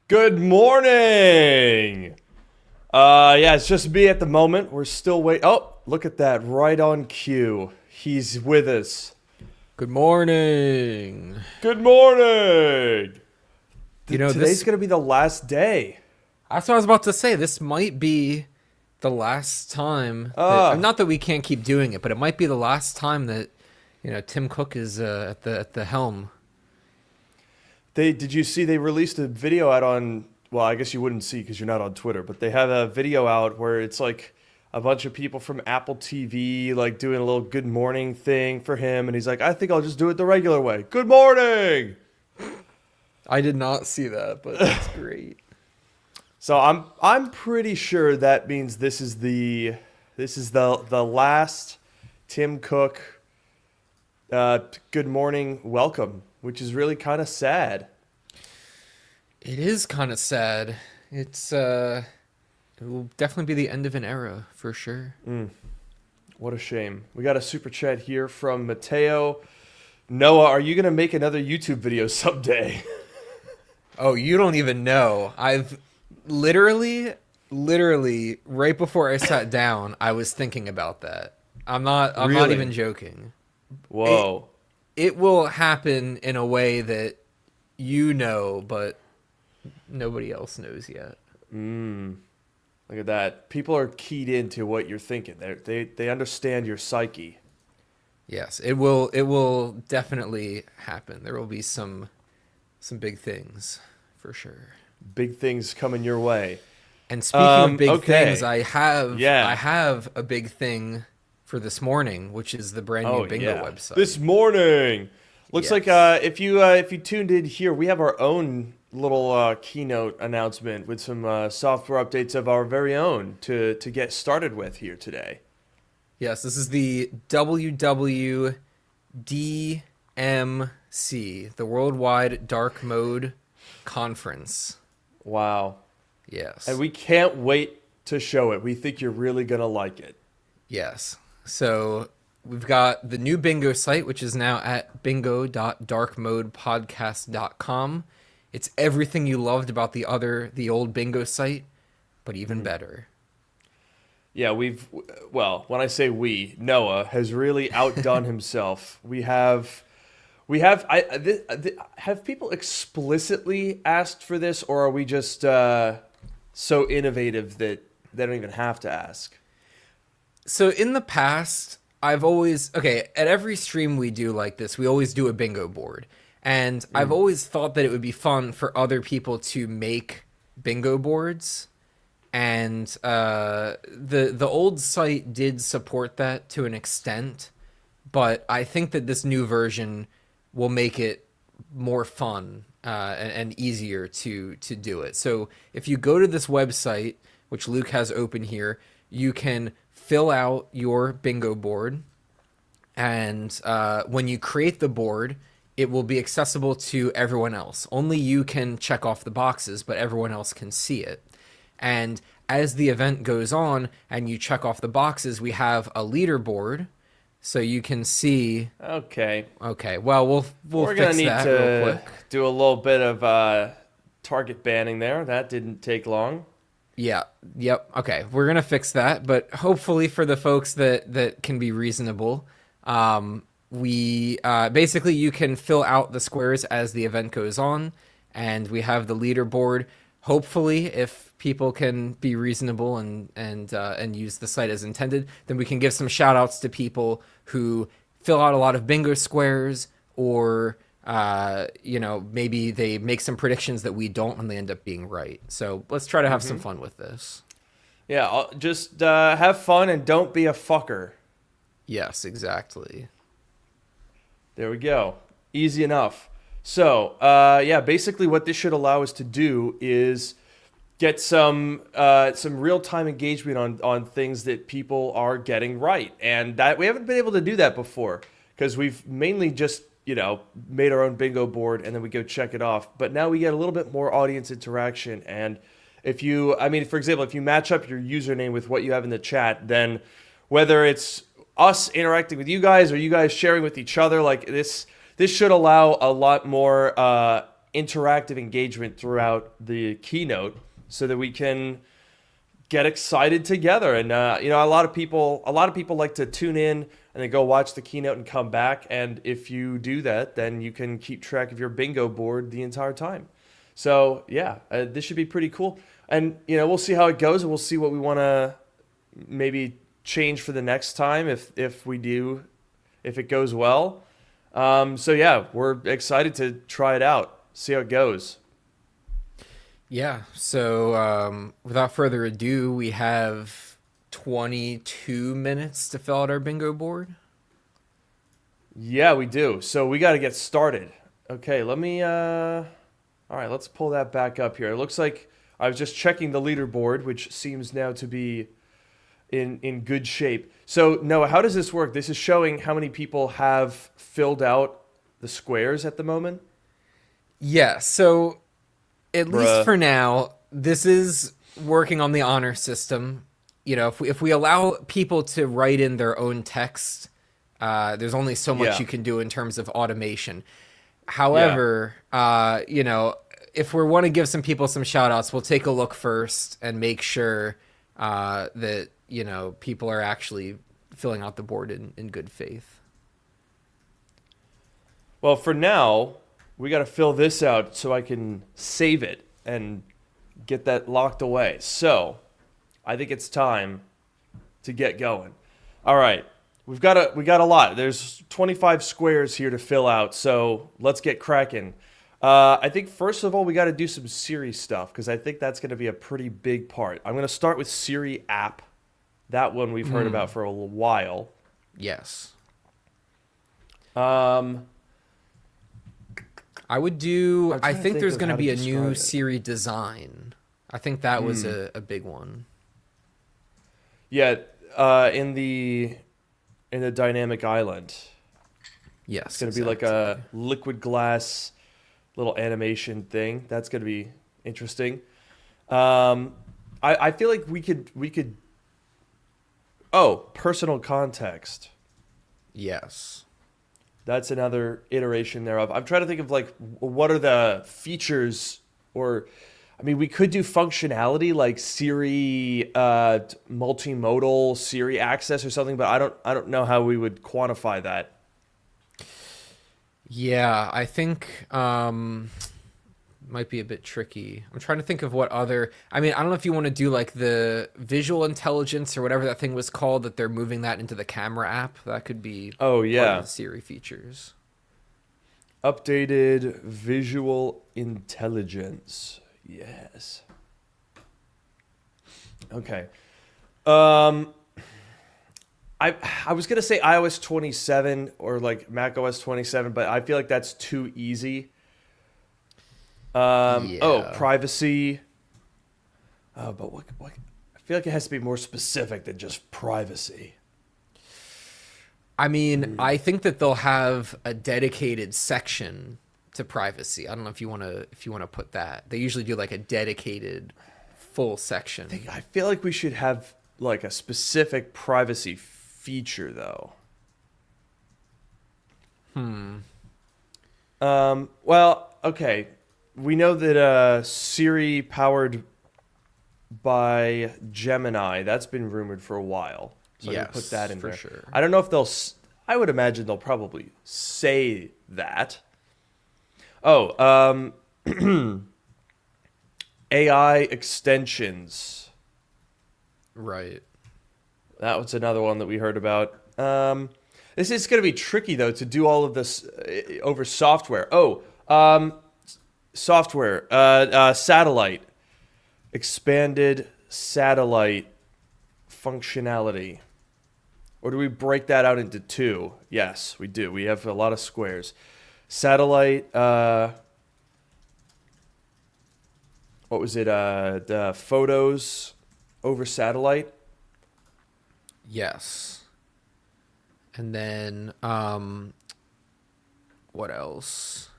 Good morning. Yeah, it's just me at the moment. We're still wait. Oh, look at that, right on cue. He's with us. Good morning. Good morning. You know, Today's this gonna be the last day. that's what I was about to say. This might be the last time that Ah, not that we can't keep doing it, but it might be the last time that Tim Cook is at the helm. did you see they released a video out on? Well, I guess you wouldn't see because you're not on Twitter, but they have a video out where it's like a bunch of people from Apple TV like doing a little good morning thing for him, and he's like, "I think I'll just do it the regular way. Good morning." I did not see that, but that's great. So I'm pretty sure that means this is the last Tim Cook good morning welcome, which is really kind of sad. It is kind of sad. It will definitely be the end of an era for sure. What a shame. We got a super chat here from Mateo. Noah, are you gonna make another YouTube video someday? Oh, you don't even know. I've literally right before I sat down, I was thinking about that. I'm not Really? even joking. It Whoa. it will happen in a way that you know, but nobody else knows yet. Look at that. People are keyed into what you're thinking. They understand your psyche. Yes, it will definitely happen. There will be some big things for sure. Big things coming your way. And speaking of big Okay. things, Yeah. I have a big thing for this morning, which is the brand new bingo website. This morning. Looks like Yes. if you tuned in here, we have our own little keynote announcement with some software updates of our very own to get started with here today. Yes, this is the WWDC, the Worldwide Dark Mode Conference. Wow. Yes. And we can't wait to show it. We think you're really going to like it. Yes. So we've got the new bingo site, which is now at bingo.darkmodepodcast.com. It's everything you loved about the old bingo site, but even better. Yeah, well, when I say we, Noah has really outdone himself. Have people explicitly asked for this, or are we just so innovative that they don't even have to ask? So in the past, at every stream we do like this, we always do a bingo board. And I've always thought that it would be fun for other people to make bingo boards. And the old site did support that to an extent, but I think that this new version will make it more fun and easier to do it. So if you go to this website, which Luke has open here, you can fill out your bingo board, and when you create the board, it will be accessible to everyone else. Only you can check off the boxes, but everyone else can see it. And as the event goes on and you check off the boxes, we have a leaderboard, so you can see. Okay. Okay, well we'll We're going to fix need that real to quick. do a little bit of target banning there. That didn't take long. Yeah, yep. Okay, we're gonna fix that, but hopefully for the folks that can be reasonable, we basically you can fill out the squares as the event goes on, and we have the leaderboard. Hopefully, if people can be reasonable and use the site as intended, then we can give some shout outs to people who fill out a lot of bingo squares, or maybe they make some predictions that we don't and they end up being right. So let's try to have some fun with this. Yeah, just have fun and don't be a fucker. Yes, exactly. There we go. Easy enough. So, yeah, basically what this should allow us to do is get some real-time engagement on things that people are getting right. And that we haven't been able to do that before because we've mainly just, made our own bingo board and then we go check it off. But now we get a little bit more audience interaction. And for example, if you match up your username with what you have in the chat, then whether it's us interacting with you guys or you guys sharing with each other, like this should allow a lot more interactive engagement throughout the keynote so that we can get excited together. And a lot of people like to tune in and then go watch the keynote and come back. And if you do that, then you can keep track of your bingo board the entire time. So yeah, this should be pretty cool. And we'll see how it goes, and we'll see what we want to maybe change for the next time if it goes well. So yeah, we're excited to try it out, see how it goes. Yeah. So without further ado, we have 22 minutes to fill out our bingo board. Yeah, we do. So we got to get started. Okay, let me. All right, let's pull that back up here. It looks like I was just checking the leaderboard, which seems now to be in good shape. So Noah, how does this work? This is showing how many people have filled out the squares at the moment. Yeah. So at least for now, this is working on the honor system. If we allow people to write in their own text, there's only so much you can do in terms of automation. However, if we want to give some people some shout outs, we'll take a look first and make sure that, people are actually filling out the board in good faith. Well, for now, we got to fill this out so I can save it and get that locked away. So I think it's time to get going. All right. We got a lot. There's 25 squares here to fill out, so let's get cracking. I think first of all we got to do some Siri stuff because I think that's going to be a pretty big part. I'm going to start with Siri app. That one we've heard about for a while. Yes. I would do. I think there's going to be a new Siri design. I think that was a big one. Yeah, in the dynamic island. Yes. It's going to be like a liquid glass little animation thing. That's going to be interesting. I feel like we could. Oh, personal context. Yes. That's another iteration thereof. I'm trying to think of like what are the features, or I mean, we could do functionality like Siri multimodal Siri access or something, but I don't know how we would quantify that. Yeah, I think might be a bit tricky. I'm trying to think of what other. I mean, I don't know if you want to do like the visual intelligence or whatever that thing was called, that they're moving that into the camera app. That could be part of the Siri features. Updated visual intelligence. Yes. Okay. I was gonna say iOS 27 or like macOS 27, but I feel like that's too easy. Oh, privacy. But what? I feel like it has to be more specific than just privacy. I mean, I think that they'll have a dedicated section to privacy. I don't know if you want to put that. They usually do like a dedicated full section. I feel like we should have like a specific privacy feature though. Well, okay. We know that Siri powered by Gemini, that's been rumored for a while. So yes, I'm gonna put that in for there. sure. I don't know if I would imagine they'll probably say that. Oh, AI extensions. Right. That was another one that we heard about. This is going to be tricky, though, to do all of this over software. Software. Satellite. Expanded satellite functionality. Or do we break that out into two? Yes, we do. We have a lot of squares. Satellite. What was it? The photos over satellite. Yes. And then, what else?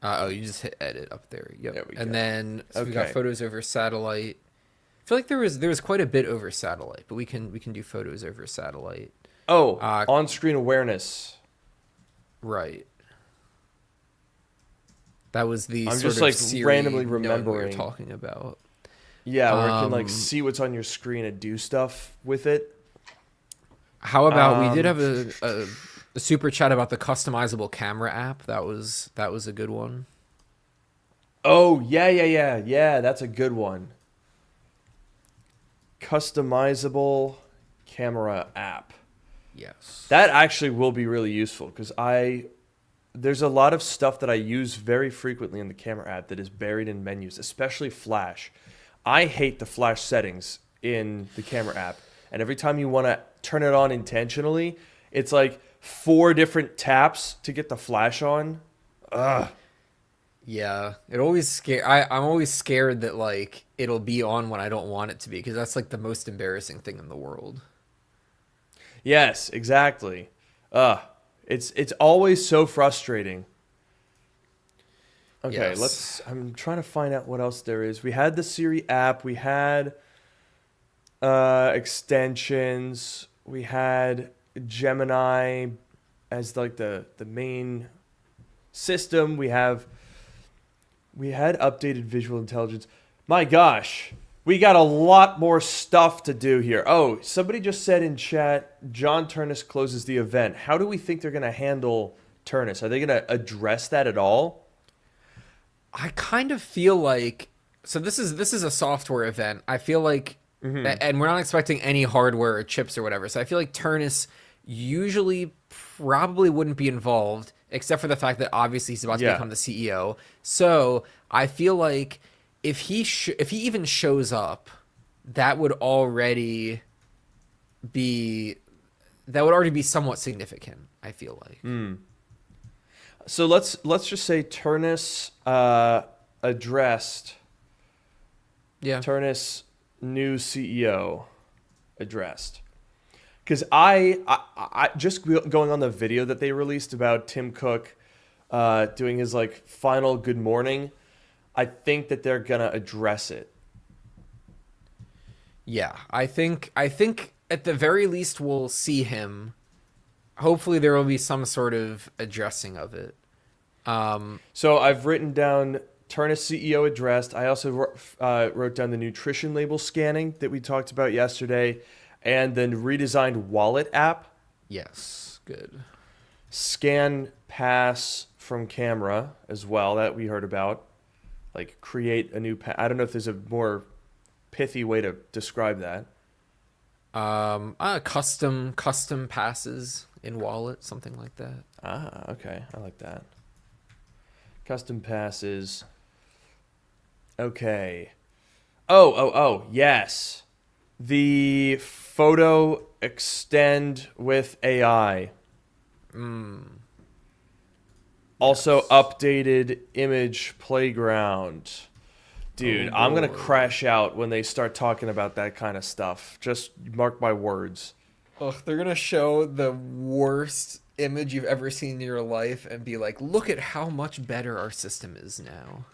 You just hit edit up there. Yep. There we and go. then we got photos over satellite. I feel like there was quite a bit over satellite, but we can do photos over satellite. Oh, on-screen awareness. Right. That was the I'm sort just of like Siri randomly knowing what you're remembering. talking about. Yeah, where it can like Um, see what's on your screen and do stuff with it. how about we did Um, have a super chat about the customizable camera app. That was a good one. oh yeah. That's a good one. Customizable camera app. Yes. That actually will be really useful because there's a lot of stuff that I use very frequently in the camera app that is buried in menus, especially Flash. I hate the Flash settings in the camera app, and every time you want to turn it on intentionally, it's like 4 different taps to get the Flash on. Ugh. Yeah, it always scare. I'm always scared that like it'll be on when I don't want it to be because that's like the most embarrassing thing in the world. Yes, exactly. Ugh. It's always so frustrating. Okay, Yes. I'm trying to find out what else there is. We had the Siri app. We had extensions. We had Gemini as like the main system. We had updated visual intelligence. My gosh, we got a lot more stuff to do here. Oh, somebody just said in chat, John Turnus closes the event. How do we think they're going to handle Turnus? Are they going to address that at all? I kind of feel like so this is a software event. I feel like and we're not expecting any hardware or chips or whatever. So I feel like Turnus usually probably wouldn't be involved except for the fact that obviously he's about to Yeah. become the CEO. So I feel like if he even shows up, that would already be somewhat significant, I feel like. So let's just say Turnus addressed. Yeah. Turnus new CEO addressed. Because I just going on the video that they released about Tim Cook doing his like final good morning, I think that they're gonna address it. Yeah, I think at the very least we'll see him. Hopefully there will be some sort of addressing of it. So I've written down Turnus CEO addressed. I also wrote down the nutrition label scanning that we talked about yesterday, and then redesigned wallet app. Yes, good. Scan pass from camera as well that we heard about. Like create a new I don't know if there's a more pithy way to describe that. Custom passes in wallet, something like that. Ah, okay. I like that. Custom passes. Okay. Oh, yes. The photo extend with AI. Also Yes. updated image playground. Dude, Oh, I'm going to boy. crash out when they start talking about that kind of stuff. Just mark my words. Ugh, they're gonna show the worst image you've ever seen in your life and be like, look at how much better our system is now.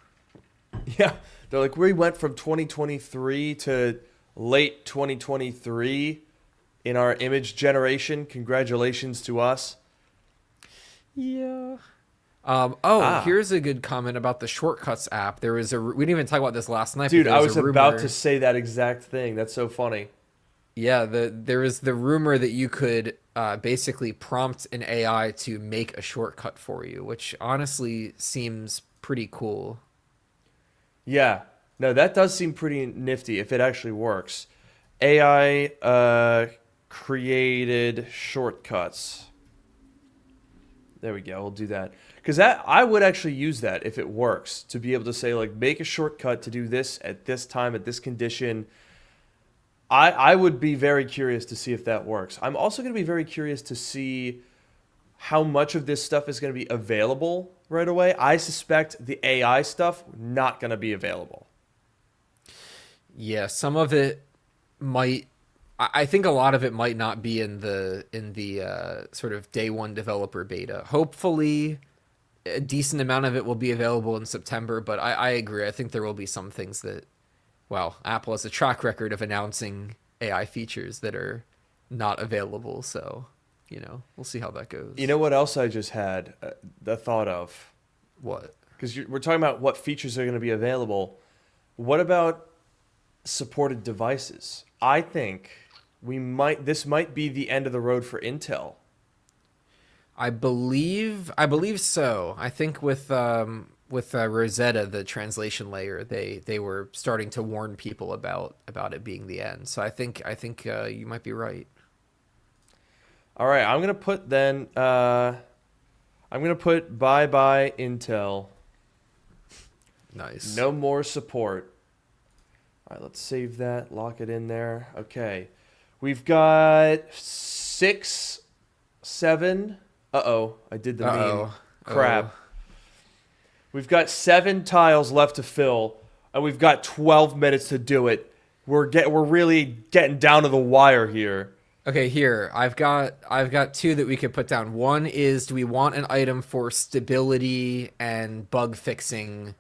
Yeah. They're like, we went from 2023 to late 2023 in our image generation. Congratulations to us. Yeah. Ah. Here's a good comment about the Shortcuts app. There was we didn't even talk about this last night. Dude, but there I was a about rumor. to say that exact thing. That's so funny. Yeah, there was the rumor that you could basically prompt an AI to make a shortcut for you, which honestly seems pretty cool. Yeah. No, that does seem pretty nifty if it actually works. AI created shortcuts. There we go. We'll do that. Because that I would actually use that if it works to be able to say like make a shortcut to do this at this time at this condition. I would be very curious to see if that works. I'm also going to be very curious to see how much of this stuff is going to be available right away. I suspect the AI stuff not going to be available. Yeah, some of it might. I think a lot of it might not be in the sort of day one developer beta. Hopefully, a decent amount of it will be available in September. But I agree. I think there will be some things that, well, Apple has a track record of announcing AI features that are not available. So, we'll see how that goes. You know what else I just had the thought of? What? because we're talking about what features are going to be available. What about supported devices? I think this might be the end of the road for Intel. I believe so. I think with Rosetta, the translation layer, they were starting to warn people about it being the end. So I think you might be right. All right, I'm gonna put then. I'm gonna put bye bye Intel. Nice. No more support. All right, let's save that. Lock it in there. Okay, we've got 6, 7. Uh-oh, I did the meme. Crap. We've got 7 tiles left to fill, and we've got 12 minutes to do it. We're really getting down to the wire here. Okay, here I've got 2 that we could put down. One is, do we want an item for stability and bug fixing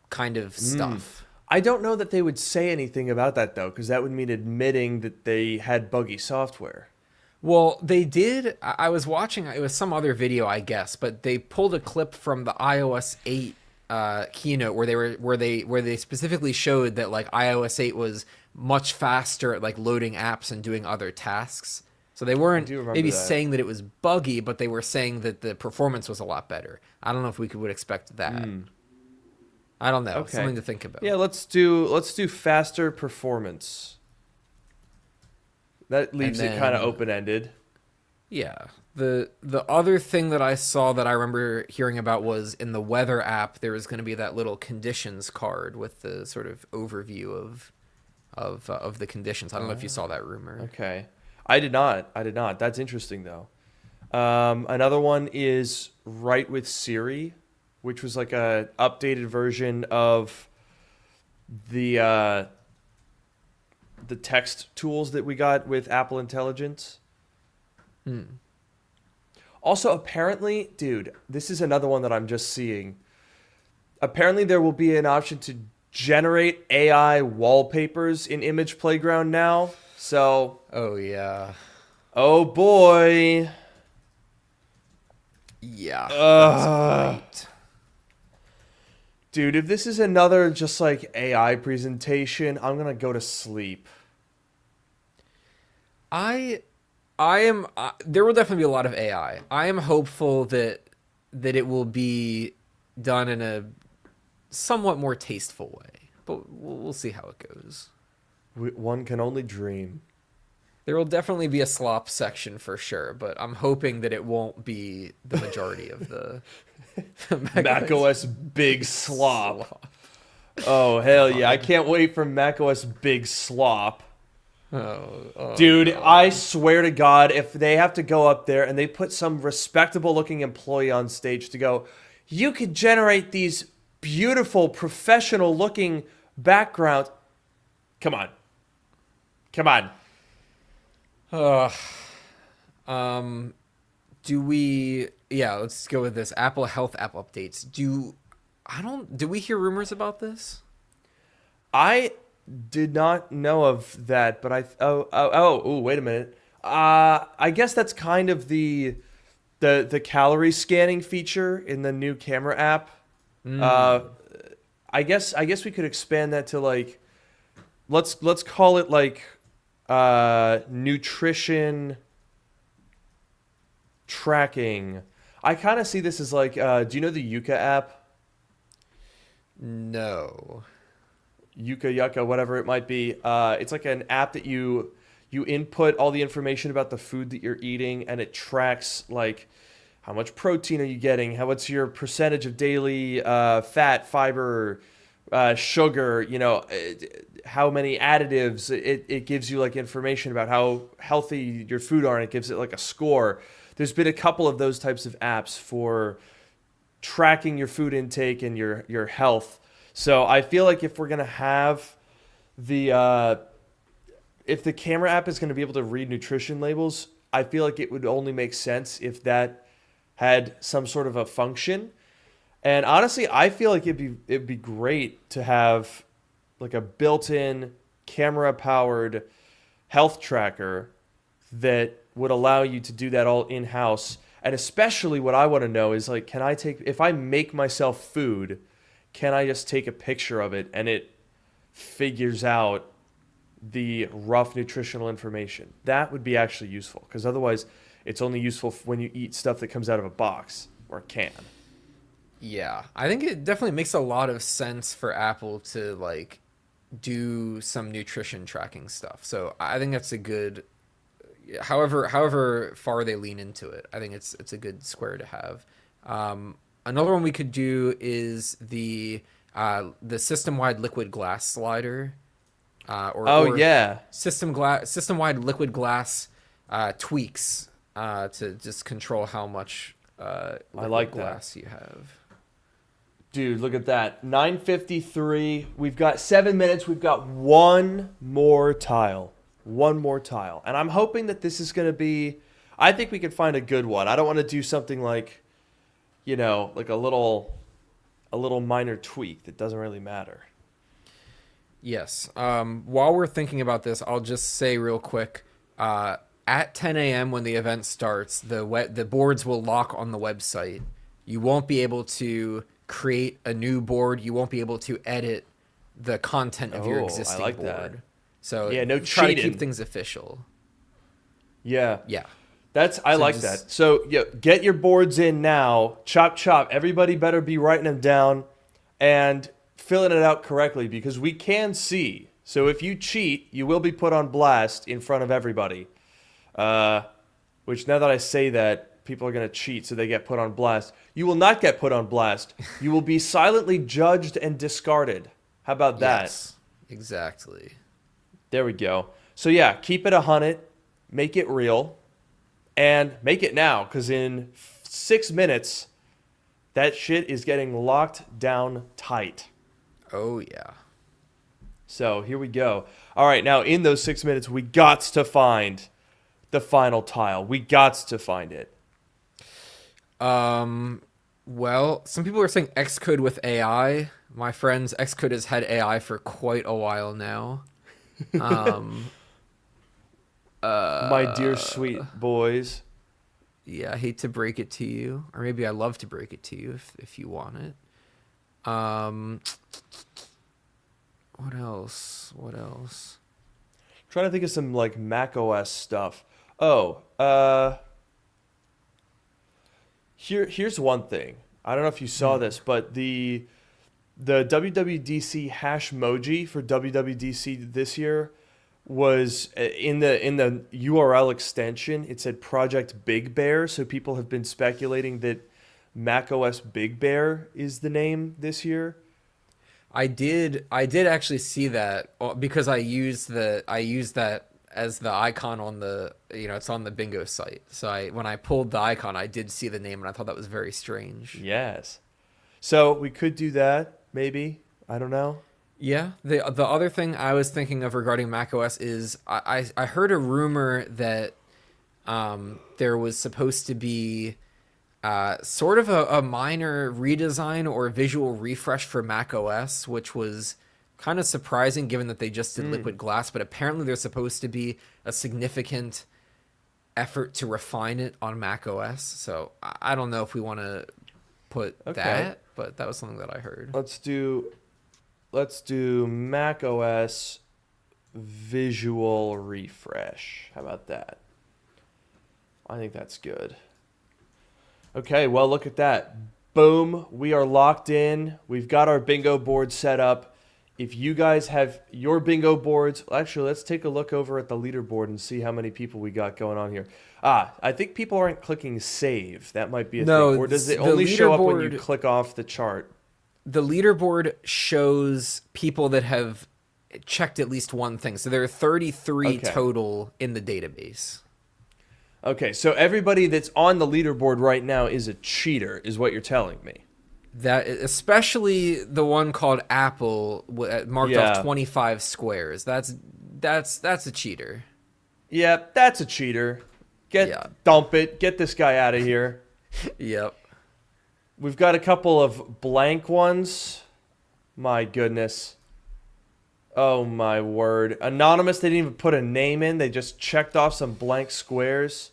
kind of stuff? I don't know that they would say anything about that though, because that would mean admitting that they had buggy software. Well, they did. I was watching. It was some other video, I guess, but they pulled a clip from the iOS 8 keynote where they specifically showed that like iOS 8 was much faster at like loading apps and doing other tasks. So they weren't maybe saying that it was buggy, but they were saying that the performance was a lot better. I don't know if we would expect that. I don't know. Okay. Something to think about. Yeah, let's do faster performance. That leaves it kind of open-ended. Yeah. The other thing that I saw that I remember hearing about was in the weather app, there was going to be that little conditions card with the sort of overview of the conditions. I don't know if you saw that rumor. Okay. I did not. That's interesting, though. Another one is Write with Siri, which was like a updated version of the text tools that we got with Apple Intelligence. Also, apparently, dude, this is another one that I'm just seeing. Apparently, there will be an option to generate AI wallpapers in Image Playground now. So, Oh, yeah. oh boy. Yeah. That's great. Dude, if this is another just like AI presentation, I'm going to go to sleep. I am. There will definitely be a lot of AI. I am hopeful that it will be done in a somewhat more tasteful way, but we'll see how it goes. One can only dream. There will definitely be a slop section for sure, but I'm hoping that it won't be the majority of the macOS Big Slop. Oh, hell yeah. I can't wait for macOS Big Slop. Dude, no. I swear to God, if they have to go up there and they put some respectable looking employee on stage to go, you could generate these beautiful, professional looking backgrounds. Come on. Do we, let's go with this. Apple Health app updates. Do we hear rumors about this? I did not know of that, but wait a minute. I guess that's kind of the calorie scanning feature in the new camera app. I guess we could expand that to like, let's call it like nutrition tracking. I kind of see this as like, do you know the Yuka app? No. Yuka Yucca, whatever it might be. It's like an app that you input all the information about the food that you're eating, and it tracks like how much protein are you getting, what's your percentage of daily fat, fiber, sugar, how many additives. It gives you like information about how healthy your food are, and it gives it like a score. There's been a couple of those types of apps for tracking your food intake and your health. So I feel like if we're going to have if the camera app is going to be able to read nutrition labels, I feel like it would only make sense if that had some sort of a function. And honestly, I feel like it'd be great to have like a built-in camera-powered health tracker that would allow you to do that all in-house. And especially what I want to know is like, if I make myself food, can I just take a picture of it and it figures out the rough nutritional information? That would be actually useful, because otherwise it's only useful when you eat stuff that comes out of a box or a can. Yeah, I think it definitely makes a lot of sense for Apple to like do some nutrition tracking stuff. So I think that's a good, however far they lean into it. I think it's a good square to have. Another one we could do is the system-wide liquid glass slider, or Yeah, system-wide liquid glass tweaks to just control how much liquid like glass you have. dude, look at that. 9:53. We've got 7 minutes. We've got one more tile. One more tile. And I'm hoping that this is going to be, I think we can find a good one. I don't want to do something like, like a little minor tweak that doesn't really matter. Yes. While we're thinking about this, I'll just say real quick, at 10 a.m. when the event starts, the boards will lock on the website. You won't be able to create a new board. You won't be able to edit the content of your existing board. That. So yeah, no try cheating. to keep things official. Yeah. Yeah. I like that. So get your boards in now. Chop, chop. Everybody better be writing them down and filling it out correctly, because we can see. So if you cheat, you will be put on blast in front of everybody. Which, now that I say that, people are going to cheat, so they get put on blast. You will not get put on blast. You will be silently judged and discarded. How about that? Yes, exactly. There we go. So yeah, keep it 100, make it real, and make it now, because in 6 minutes, that shit is getting locked down tight. Oh, yeah. So here we go. All right, now in those 6 minutes, we got to find the final tile. We got to find it. Well, some people are saying Xcode with AI. My friends, Xcode has had AI for quite a while now. My dear sweet boys. Yeah, I hate to break it to you, or maybe I love to break it to you if you want it. What else? Trying to think of some like Mac OS stuff. Here's one thing. I don't know if you saw this, but the WWDC Hashmoji for WWDC this year was in the URL extension. It said Project Big Bear, so people have been speculating that macOS Big Bear is the name this year. I did actually see that, because I used that as the icon on the, it's on the bingo site. So when I pulled the icon, I did see the name, and I thought that was very strange. Yes. So we could do that, maybe. I don't know. Yeah. The other thing I was thinking of regarding macOS is I heard a rumor that there was supposed to be sort of a minor redesign or visual refresh for macOS, which was kind of surprising given that they just did liquid glass, but apparently there's supposed to be a significant effort to refine it on macOS. So I don't know if we want to put that, but that was something that I heard. Let's do macOS visual refresh. How about that? I think that's good. Okay, well, look at that. Boom, we are locked in. We've got our bingo board set up. If you guys have your bingo boards, actually, let's take a look over at the leaderboard and see how many people we got going on here. I think people aren't clicking save. That might be a thing. Or does it only show up when you click off the chart? The leaderboard shows people that have checked at least one thing. So there are 33 total in the database. Okay, so everybody that's on the leaderboard right now is a cheater, is what you're telling me. That, especially the one called Apple, marked off 25 squares. That's a cheater. Yeah, that's a cheater. Dump it. Get this guy out of here. Yep. We've got a couple of blank ones. My goodness. Oh my word. Anonymous, they didn't even put a name in. They just checked off some blank squares.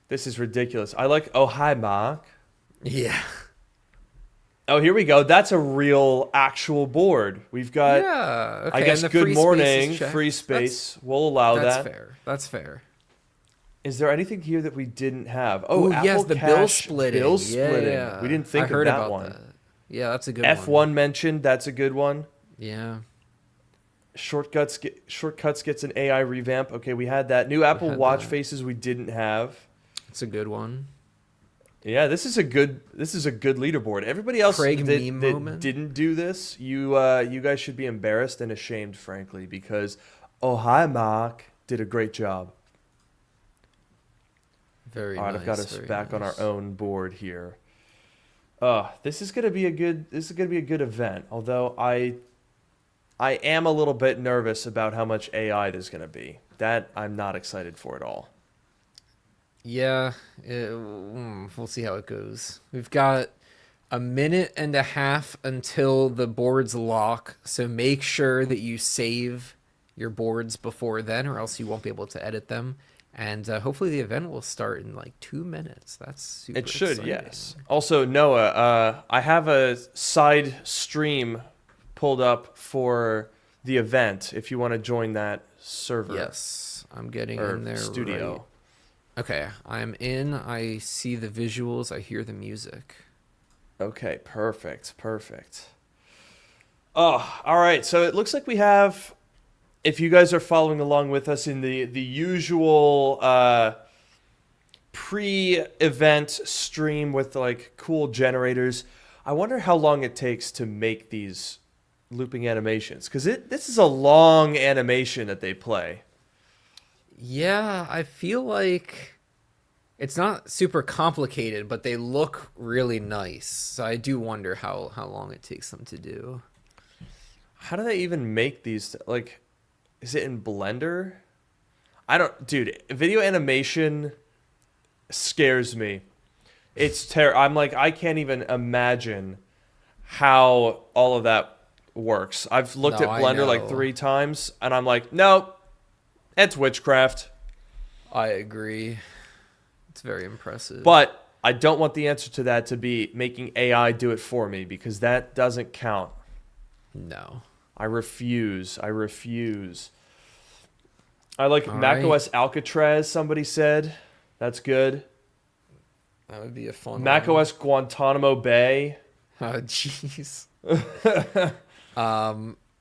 This is ridiculous. I like, oh, hi, Mark. Yeah. Oh, here we go. That's a real, actual board. We've got, Yeah. Okay. I guess, and the good free space morning, is checked. free space. We'll allow That's that. fair. That's fair. Is there anything here that we didn't have? Oh, Oh yes, Apple the Cash bill splitting. bill Yeah, splitting. yeah. We didn't I think of heard that about one. that. Yeah, that's a good F1 one. mentioned. That's a good one. Yeah. Shortcuts gets an AI revamp. Okay, we had that. New Apple had Watch that. faces we didn't have. It's a good one. Yeah, this is a good leaderboard. Everybody else Craig that meme moment. didn't do this, you guys should be embarrassed and ashamed, frankly, because oh hi Mark did a great job. Very All right, nice. I've got us very back on our nice. own board here. This is gonna be a good event. Although I am a little bit nervous about how much AI there's gonna be. That I'm not excited for at all. Yeah, we'll see how it goes. We've got a minute and a half until the boards lock, so make sure that you save your boards before then, or else you won't be able to edit them. And hopefully the event will start in like 2 minutes. That's super It should, exciting. yes. Also, Noah, I have a side stream pulled up for the event if you want to join that server. Yes, I'm getting Or in there. studio. Right. Okay, I'm in. I see the visuals. I hear the music. Okay, perfect. Oh, all right. So it looks like we have, if you guys are following along with us in the usual pre-event stream with like cool generators, I wonder how long it takes to make these looping animations, because this is a long animation that they play. Yeah, I feel like it's not super complicated, but they look really nice. So I do wonder how long it takes them to do. How do they even make these? Like, is it in Blender? I don't, dude. Video animation scares me. It's I'm like, I can't even imagine how all of that works. I've looked No, at I Blender like know. 3 times, and I'm like, nope, it's witchcraft. I agree. It's very impressive. But I don't want the answer to that to be making AI do it for me, because that doesn't count. no. I refuse. I like All macOS Alcatraz, somebody said. That's good. That would be a fun one. macOS Guantanamo Bay. Oh, jeez. All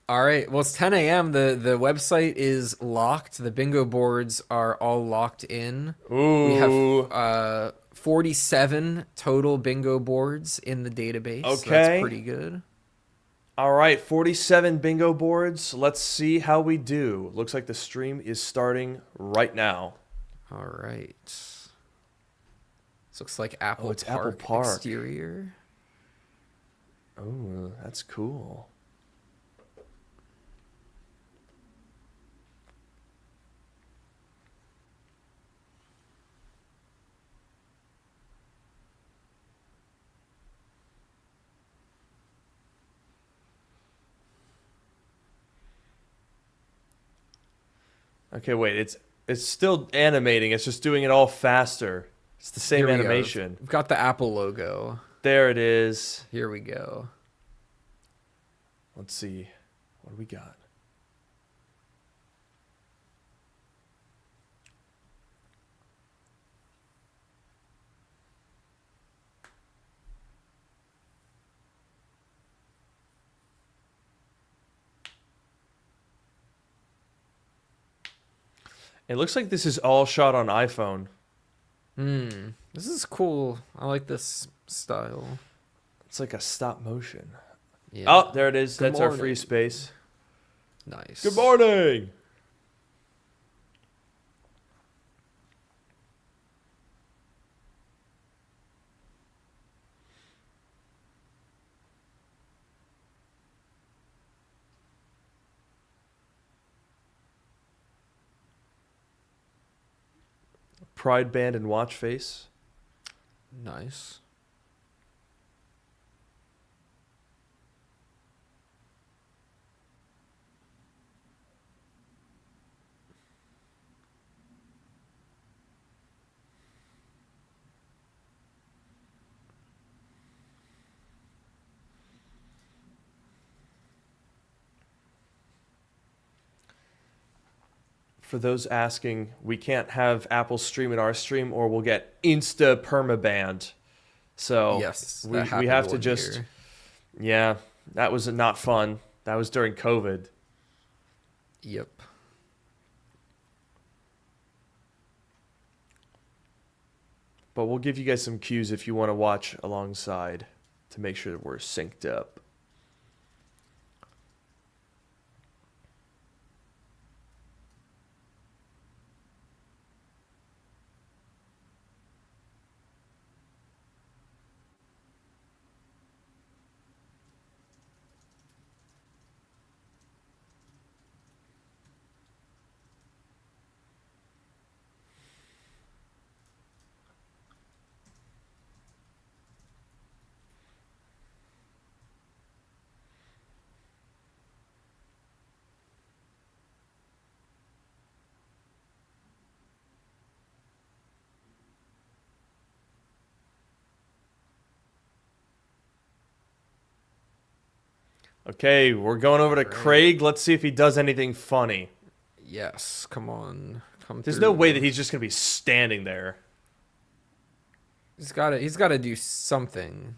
right. Well, it's 10 a.m. The website is locked. The bingo boards are all locked in. Ooh. We have 47 total bingo boards in the database. So Okay. that's pretty good. All right, 47 bingo boards. Let's see how we do. Looks like the stream is starting right now. All right. This looks like Apple it's Park Apple Park. exterior. Oh, that's cool. Okay, wait. It's still animating. It's just doing it all faster. It's the same Here we go. animation. We've got the Apple logo. There it is. Here we go. Let's see. What do we got? It looks like this is all shot on iPhone. This is cool. I like this style. It's like a stop motion. Yeah. Oh, there it is. Good That's our morning. free space. Nice. Good morning. Pride Band and Watch Face. Nice. for those asking, we can't have Apple stream in our stream, or we'll get insta permabanned. So Yes, we that happened have to one just year. yeah, that was not fun. That was during COVID. Yep. But we'll give you guys some cues if you want to watch alongside to make sure that we're synced up. Okay, we're going over to Right. Craig. Let's see if he does anything funny. Yes, come on. Come There's through. no way that he's just going to be standing there. He's gotta do something.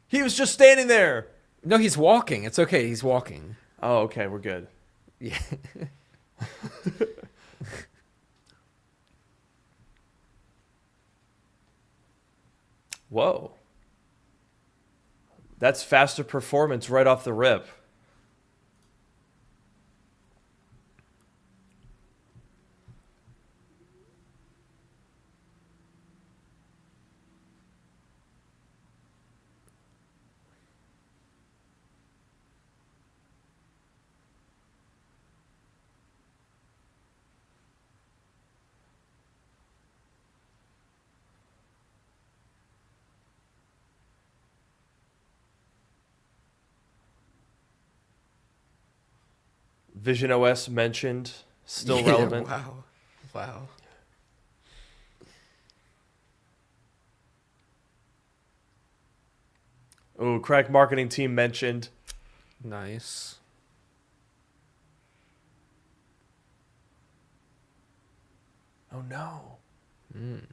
He was just standing there. No, he's walking. It's okay. He's walking. Oh, okay, we're good. Yeah. Whoa. That's faster performance right off the rip. Vision OS mentioned, still Yeah, relevant. Wow. Wow. Oh, crack marketing team mentioned. Nice. Oh no. Mm.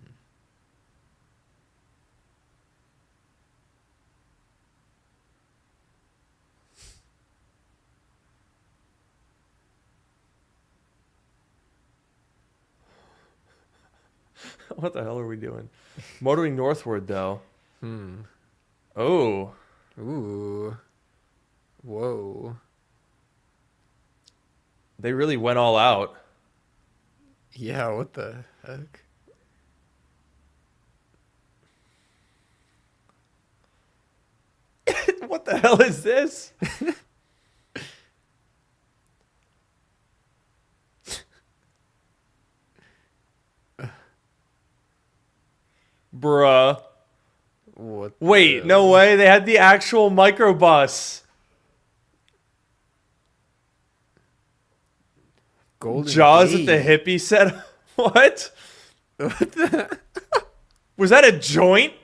What the hell are we doing? Motoring northward though. Hmm. Oh. Ooh. Whoa. They really went all out. Yeah, what the heck? What the hell is this? Bruh. What Wait, the- no way. They had the actual microbus. Golden Jaws at the Gate. hippie set. What? What the? Was that a joint?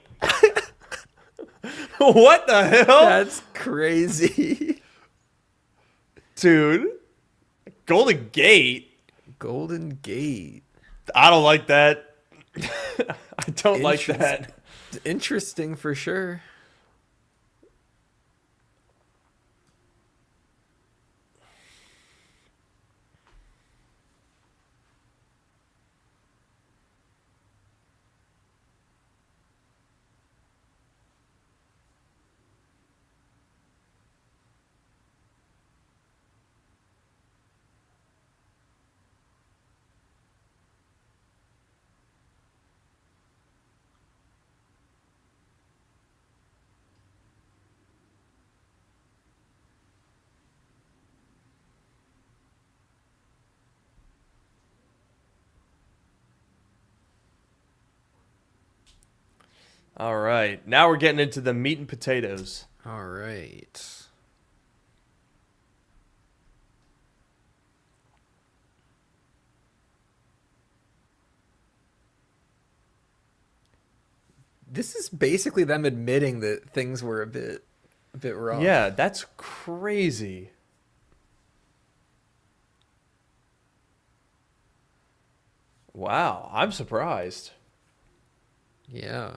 What the hell? That's crazy. Dude. Golden Gate? Golden Gate. I don't like that. I don't like that. Interesting for sure. All right. Now we're getting into the meat and potatoes. All right. This is basically them admitting that things were a bit rough. Yeah, that's crazy. Wow, I'm surprised. Yeah.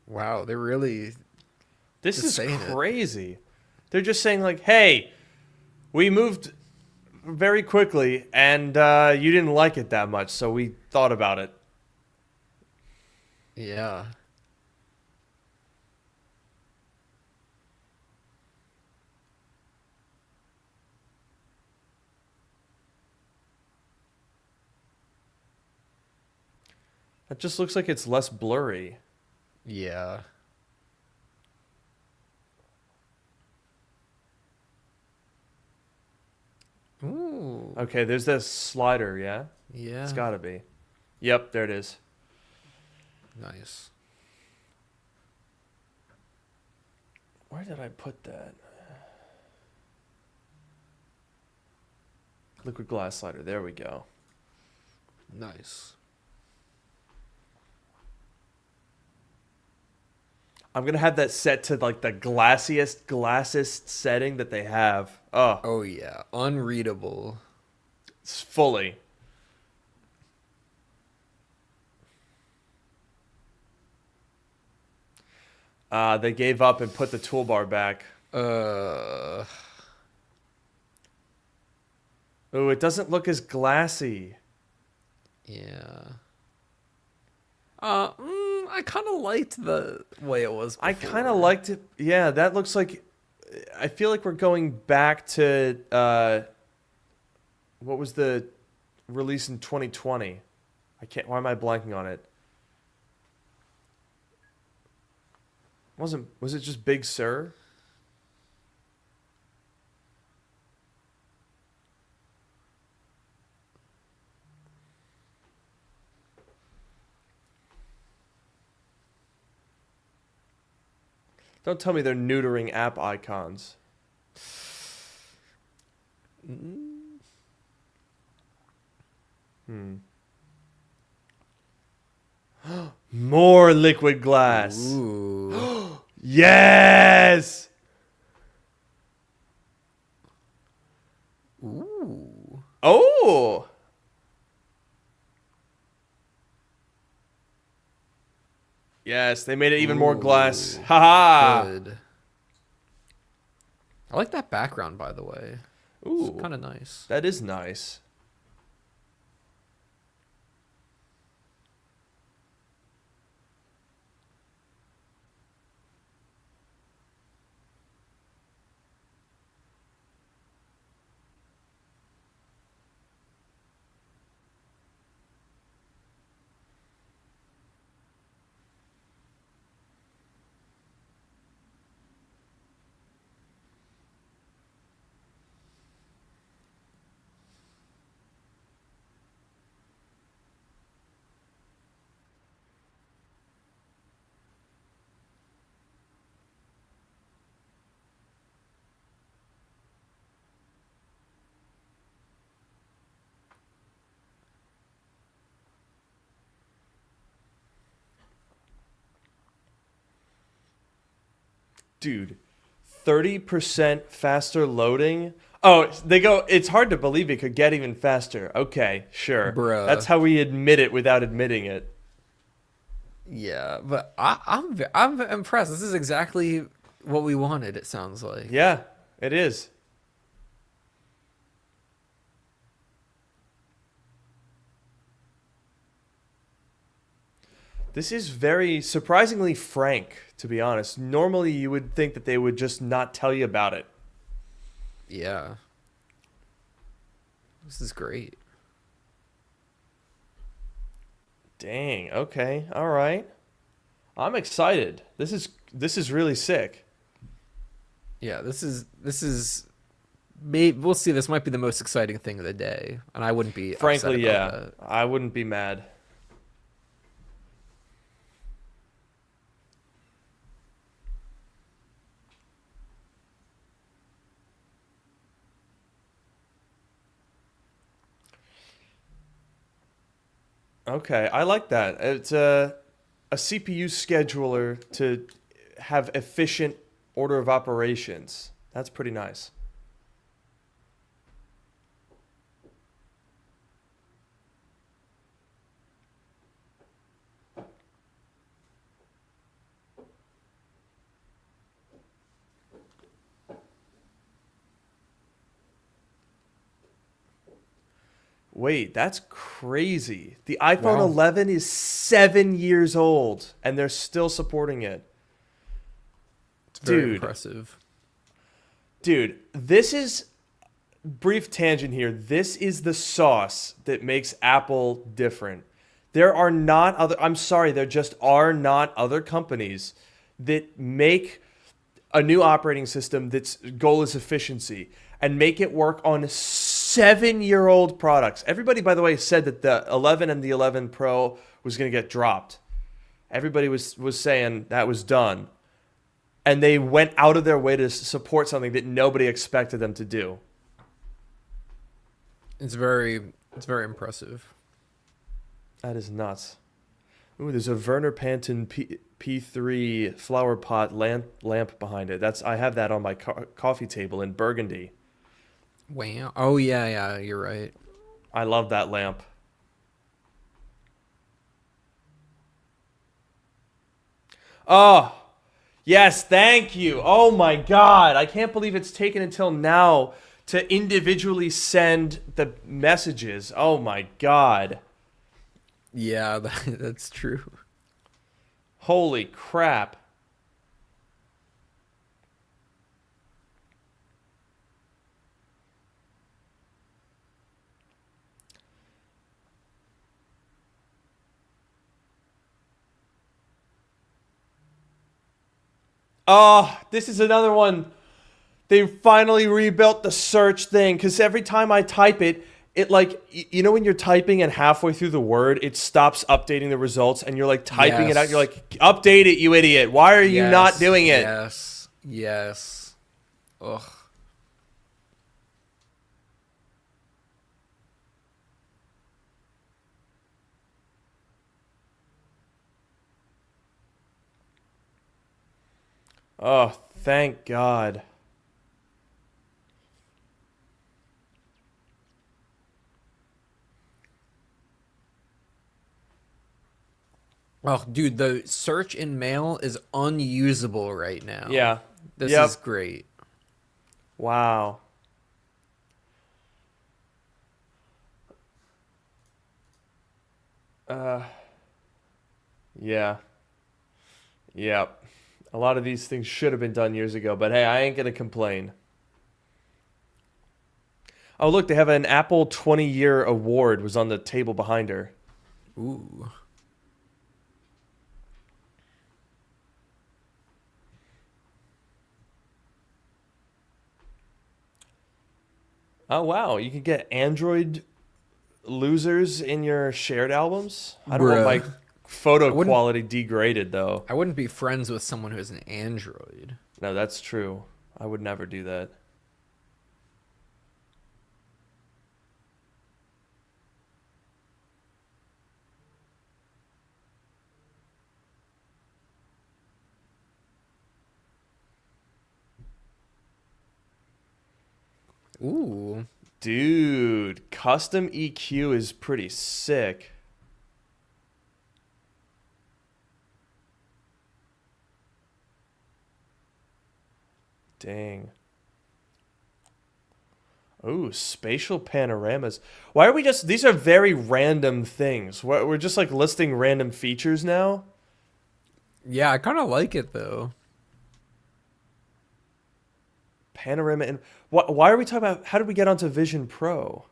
Wow, they're really This just is saying it. crazy. They're just saying like, "Hey, we moved very quickly, and you didn't like it that much, so we thought about it." Yeah. It just looks like it's less blurry. Yeah. Ooh. Okay, there's this slider, yeah? Yeah. It's gotta be. Yep, there it is. Nice. Where did I put that? Liquid glass slider, there we go. Nice. I'm gonna have that set to like the glassest setting that they have. Oh, Oh yeah. Unreadable. it's fully. They gave up and put the toolbar back. Uh Oh, it doesn't look as glassy. yeah. I kind of liked the way it was I before. kind of liked it. Yeah, that looks like. I feel like we're going back to what was the release in 2020? I can't. Why am I blanking on it? Was it just Big Sur? Don't tell me they're neutering app icons. Hmm. More liquid glass. Ooh. Yes. Ooh. Oh. Yes, they made it even more glass. Ooh. Haha. Good. I like that background, by the way. It's Ooh, kind of nice. that is nice. Dude, 30% faster loading. Oh, they go, it's hard to believe it could get even faster. Okay, sure. That's Bruh. how we admit it without admitting it. Yeah, but I'm impressed. This is exactly what we wanted, it sounds like. Yeah, it is. This is very surprisingly frank, to be honest. Normally, you would think that they would just not tell you about it. Yeah. This is great. Dang. Okay. All right. I'm excited. This is really sick. Yeah, maybe we'll see. This might be the most exciting thing of the day, and I wouldn't be upset Frankly, about yeah, that. I wouldn't be mad. Okay, I like that. It's a CPU scheduler to have efficient order of operations. That's pretty nice. Wait, that's crazy. The iPhone Wow, 11 is 7 years old and they're still supporting it. it's very Dude, impressive. dude, this is brief tangent here. This is the sauce that makes Apple different. There are not other, I'm sorry, there just are not other companies that make a new operating system that's goal is efficiency and make it work on 7 year old products. Everybody, by the way, said that the 11 and the 11 Pro was going to get dropped. Everybody was saying that was done. And they went out of their way to support something that nobody expected them to do. It's very impressive. That is nuts. Ooh, there's a Werner Panton P3 flower pot lamp behind it. I have that on my coffee table in Burgundy. Wow. Oh yeah, yeah, you're right. I love that lamp. Oh, yes, thank you. Oh my God. I can't believe it's taken until now to individually send the messages. Oh my God. Yeah, that's true. Holy crap. Oh, this is another one. They finally rebuilt the search thing because every time I type it, it like you know when you're typing and halfway through the word it stops updating the results and you're like typing it out. You're Yes. like, update it, you idiot. Why are you not Yes. doing it? Yes. Yes. Ugh. Oh, thank God. Oh, dude, the search in Mail is unusable right now. Yeah. This is Yep. great. Wow. Uh, yeah. Yep. A lot of these things should have been done years ago, but hey, I ain't gonna complain. Oh, look, they have an Apple 20-year award was on the table behind her. Ooh. Oh, wow. You can get Android losers in your shared albums? I don't want my Bruh. photo I wouldn't quality degraded, though. I wouldn't be friends with someone who has an Android. No, that's true. I would never do that. Ooh. Dude, custom EQ is pretty sick. Dang. Ooh, spatial panoramas. Why are we just, these are very random things. We're just like listing random features now? Yeah, I kind of like it though. Panorama and why are we talking about, how did we get onto Vision Pro?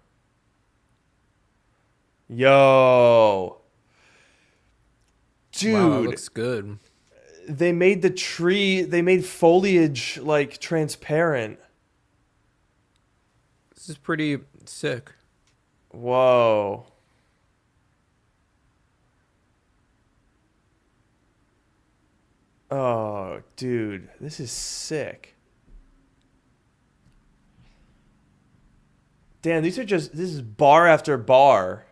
Yo. Wow, that Dude, looks good. they made the tree, they made foliage like transparent. This is pretty sick. Whoa. Oh, dude, this is sick. Damn, these are just, this is bar after bar.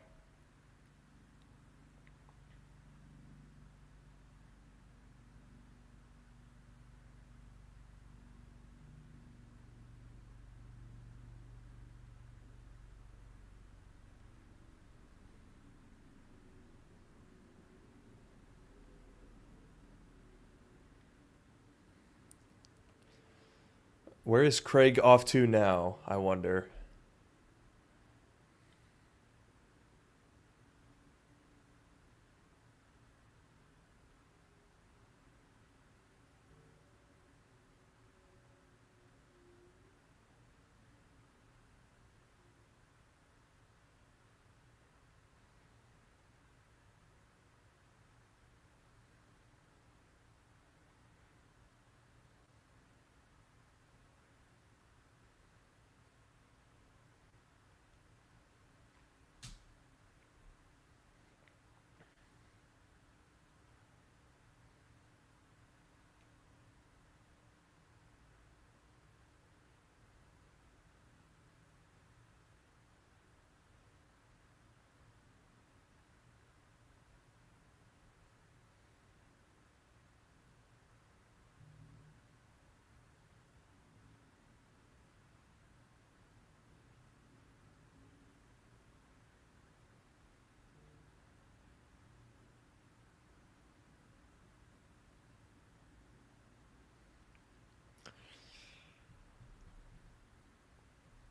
Where is Craig off to now, I wonder?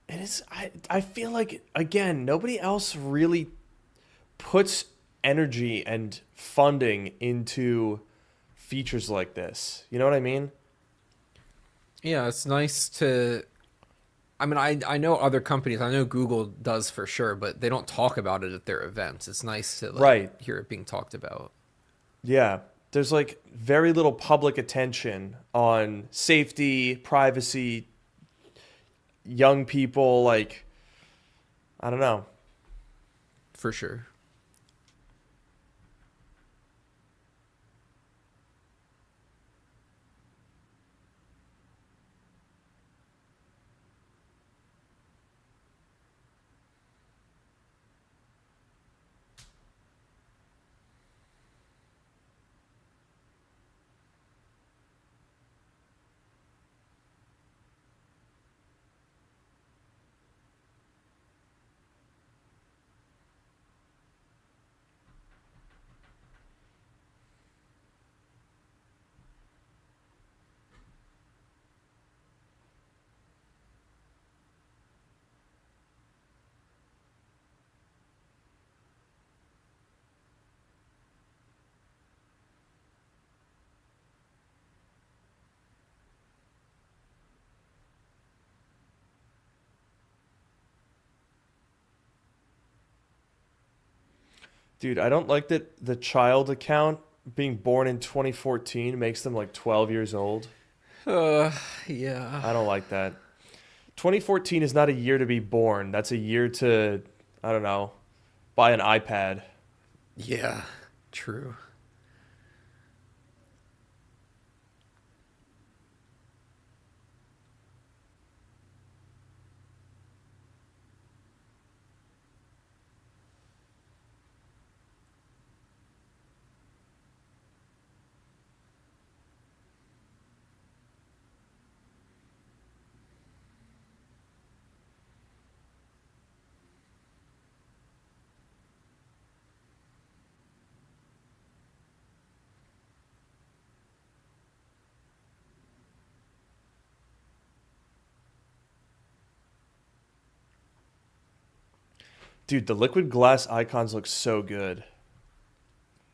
It is, I feel like, again, nobody else really puts energy and funding into features like this. You know what I mean? Yeah, it's nice to. I mean, I know other companies. I know Google does for sure, but they don't talk about it at their events. It's nice to Right. hear it being talked about. Yeah. There's like very little public attention on safety, privacy, young people. Like, I don't know. For sure. Dude, I don't like that the child account being born in 2014 makes them like 12 years old. Uh, yeah. I don't like that. 2014 is not a year to be born. That's a year to, I don't know, buy an iPad. Yeah. True. Dude, the liquid glass icons look so good.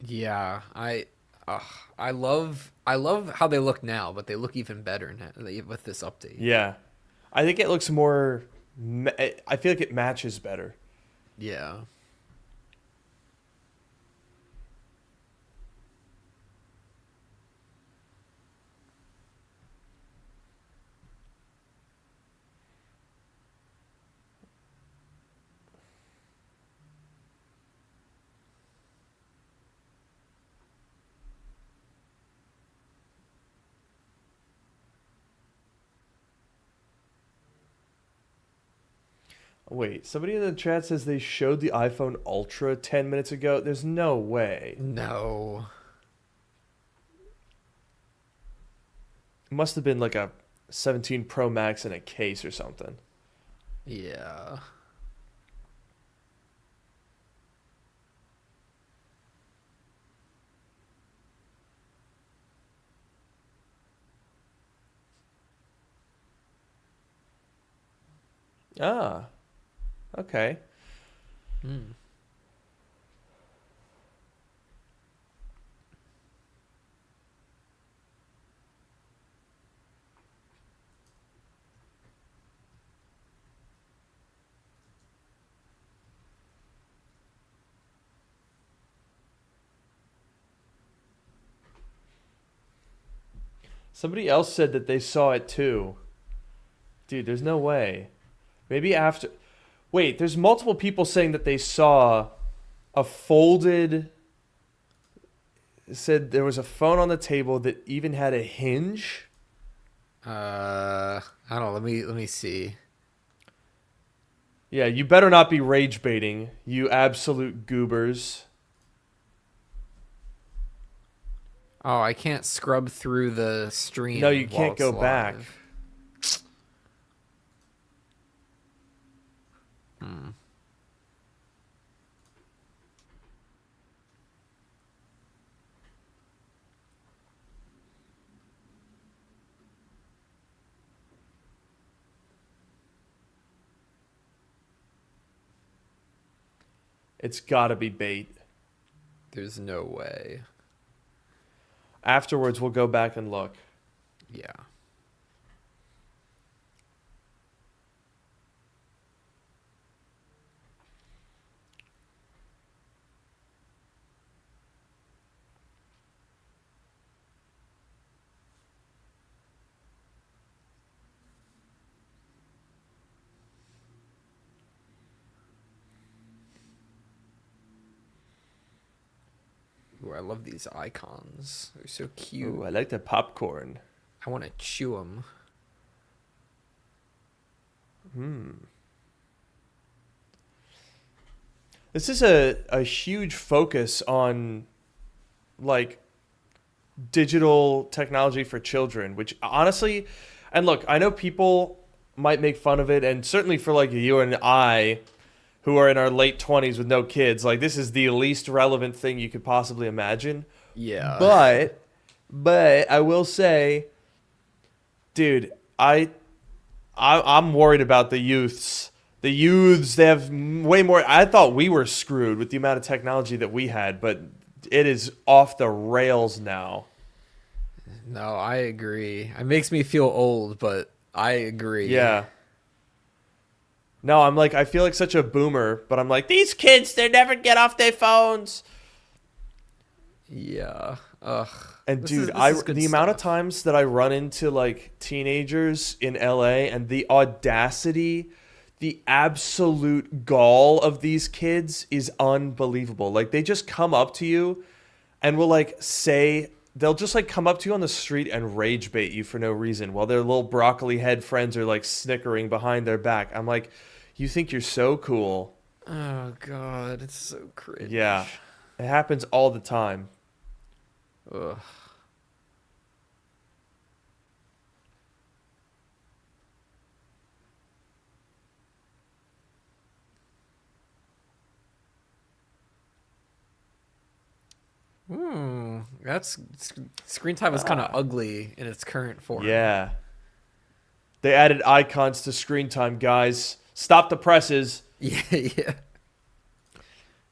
Yeah. Uh, I love how they look now, but they look even better now with this update. Yeah. I think it looks more, I feel like it matches better. Yeah. Wait, somebody in the chat says they showed the iPhone Ultra 10 minutes ago. There's no way. No. It must have been like a 17 Pro Max in a case or something. Yeah. Ah, okay. Hmm. Somebody else said that they saw it too. Dude, there's no way. Maybe after. Wait, there's multiple people saying that they saw a folded. It said there was a phone on the table that even had a hinge. I don't know. Let me see. Yeah, you better not be rage baiting, you absolute goobers. Oh, I can't scrub through the stream. No, you while can't it's go back. live. Hmm. It's gotta be bait. There's no way. Afterwards, we'll go back and look. Yeah. Ooh, I love these icons. They're so cute. Ooh, I like the popcorn. I want to chew them. This is a huge focus on like digital technology for children, which honestly, and look, I know people might make fun of it, and certainly for like you and I, who are in our late 20s with no kids, like this is the least relevant thing you could possibly imagine. Yeah. But I will say, dude, I'm worried about the youths. The youths, they have way more. I thought we were screwed with the amount of technology that we had, but it is off the rails now. No, I agree. It makes me feel old, but I agree. Yeah. No, I'm like, I feel like such a boomer, but I'm like, these kids, they never get off their phones. Yeah. Ugh. And This dude, is good the amount of stuff. times that I run into like teenagers in LA and the audacity, the absolute gall of these kids is unbelievable. Like they just come up to you and will like say they'll just like come up to you on the street and rage bait you for no reason while their little broccoli head friends are like snickering behind their back. I'm like, you think you're so cool. Oh god, it's so cringe. Yeah. It happens all the time. Ugh. That's screen time is kind of ugly in its current form. Yeah. They added icons to screen time, guys. Stop the presses. Yeah, yeah.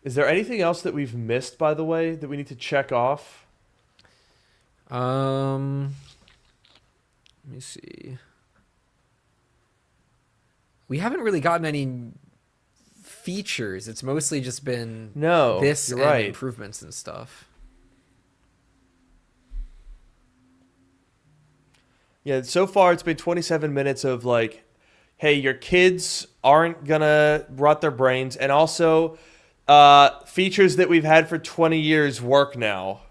Is there anything else that we've missed, by the way, that we need to check off? Let me see. We haven't really gotten any features. It's mostly just been No, this you're and right. improvements and stuff. Yeah, so far it's been 27 minutes of like, hey, your kids aren't gonna rot their brains, and also features that we've had for 20 years work now.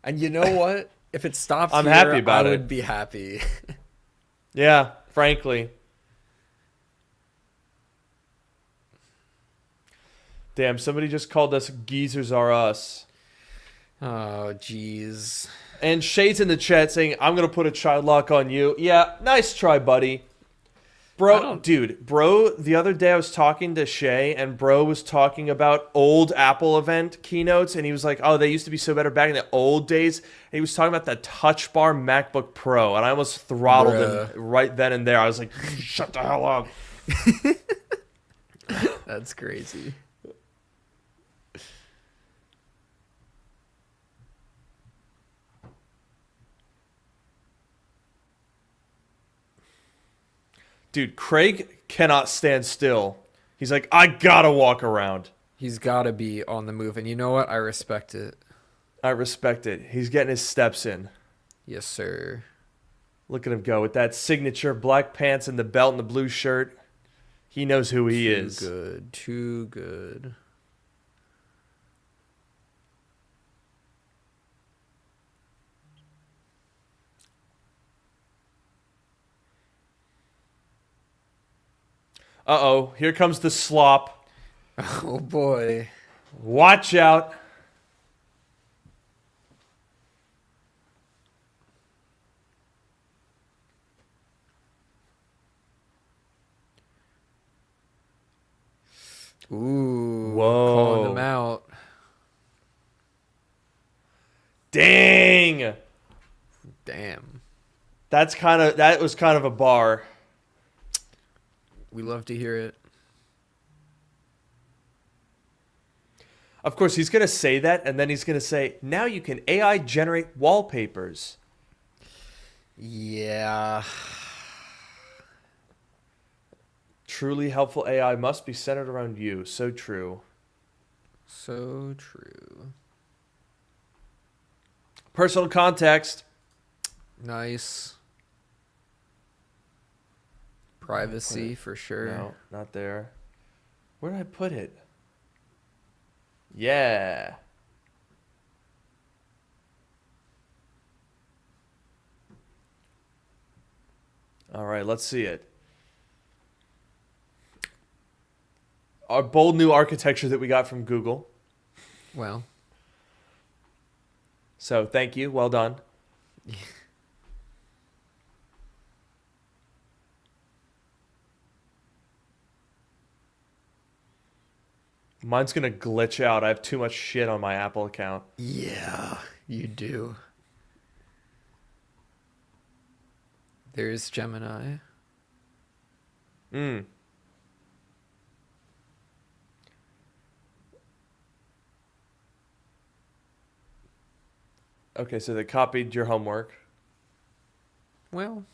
And you know what? If it stopped I'm here, happy about I it. would be happy. Yeah, frankly. Damn, somebody just called us geezers are us. Oh, jeez. And Shay's in the chat saying, I'm going to put a child lock on you. Yeah, nice try, buddy. Bro, the other day I was talking to Shay, and bro was talking about old Apple event keynotes, and he was like, oh, they used to be so better back in the old days. And he was talking about the Touch Bar MacBook Pro, and I almost throttled him right then and there. I was like, shut the hell up. That's crazy. Dude, Craig cannot stand still. He's like, I gotta walk around. He's got to be on the move, and you know what? I respect it. I respect it. He's getting his steps in. Yes, sir. Look at him go with that signature black pants and the belt and the blue shirt. He knows who he is. Too good. Too good. Uh-oh, here comes the slop. Oh, boy. Watch out. Ooh. Whoa. Calling them out. Dang. Damn. That was kind of a bar. We love to hear it. Of course, he's going to say that, and then he's going to say, now you can AI generate wallpapers. Yeah. Truly helpful AI must be centered around you. So true. So true. Personal context. Nice. Privacy for sure. No, not there. Where did I put it? Yeah. All right, let's see it. Our bold new architecture that we got from Google. Well. So thank you. Well done. Mine's going to glitch out. I have too much shit on my Apple account. Yeah, you do. There's Gemini. Okay, so they copied your homework. Well.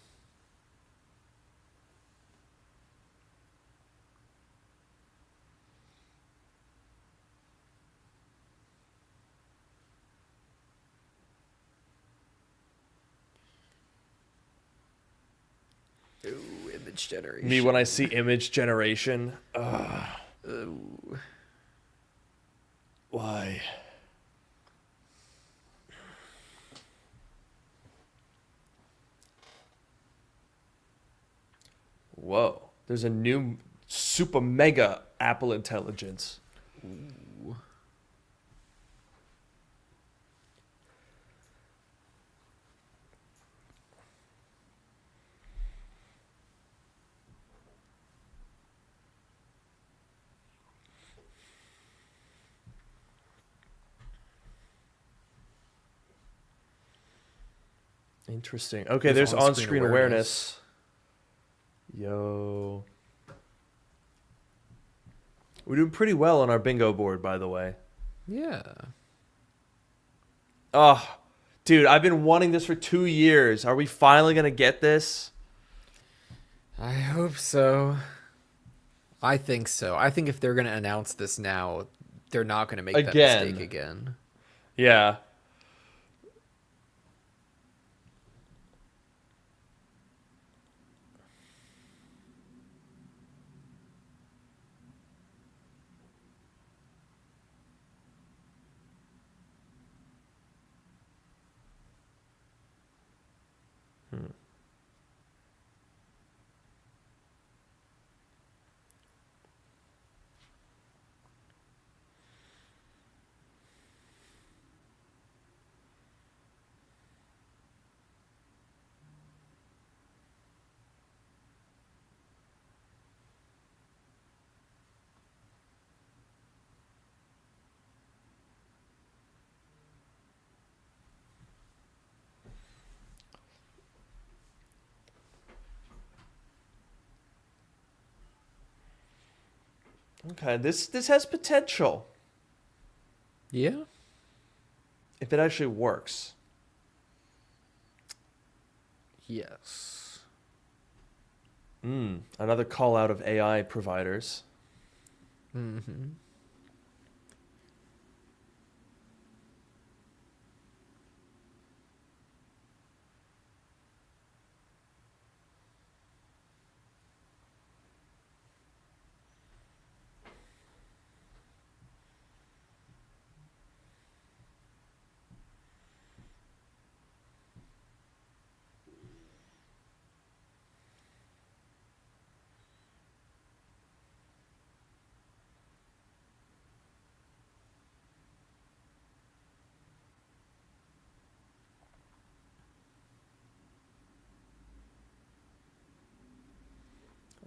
Ooh, image generation. Me when I see image generation. Ooh. Why? Whoa. There's a new super mega Apple Intelligence. Ooh. Interesting. Okay, there's on-screen awareness. Yo. We're doing pretty well on our bingo board, by the way. Yeah. Oh, dude, I've been wanting this for 2 years. Are we finally going to get this? I hope so. I think so. I think if they're going to announce this now, they're not going to make that mistake again. Yeah. Okay, this has potential Yeah. if it actually works. Yes. Another call out of AI providers. Mm-hmm.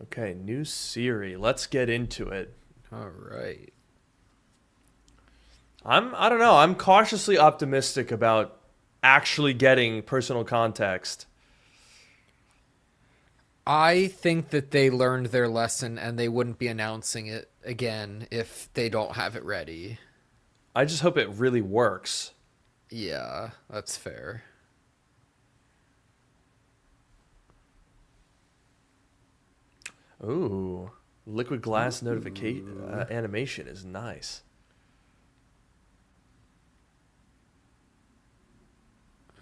Okay, new Siri. Let's get into it. All right. I don't know. I'm cautiously optimistic about actually getting personal context. I think that they learned their lesson and they wouldn't be announcing it again if they don't have it ready. I just hope it really works. Yeah, that's fair. Ooh, liquid glass notification animation is nice.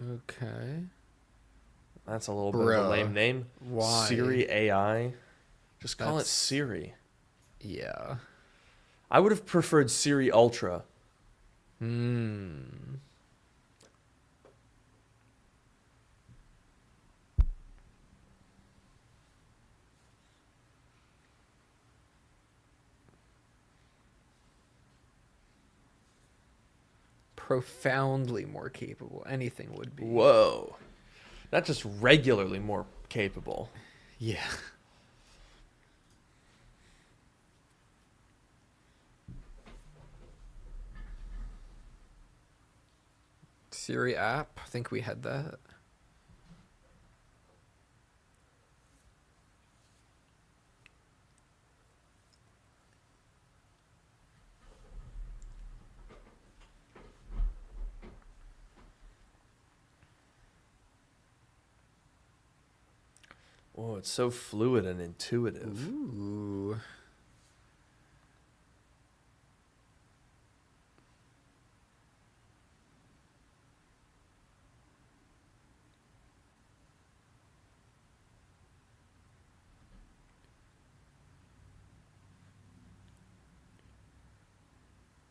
Okay. That's a little bit of a lame Bruh. name. Why? Siri AI. Just call it That's Siri. yeah. I would have preferred Siri Ultra. Hmm. Profoundly more capable. Anything would be. Whoa. Not just regularly more capable. Yeah. Siri app. I think we had that. Oh, it's so fluid and intuitive. Ooh.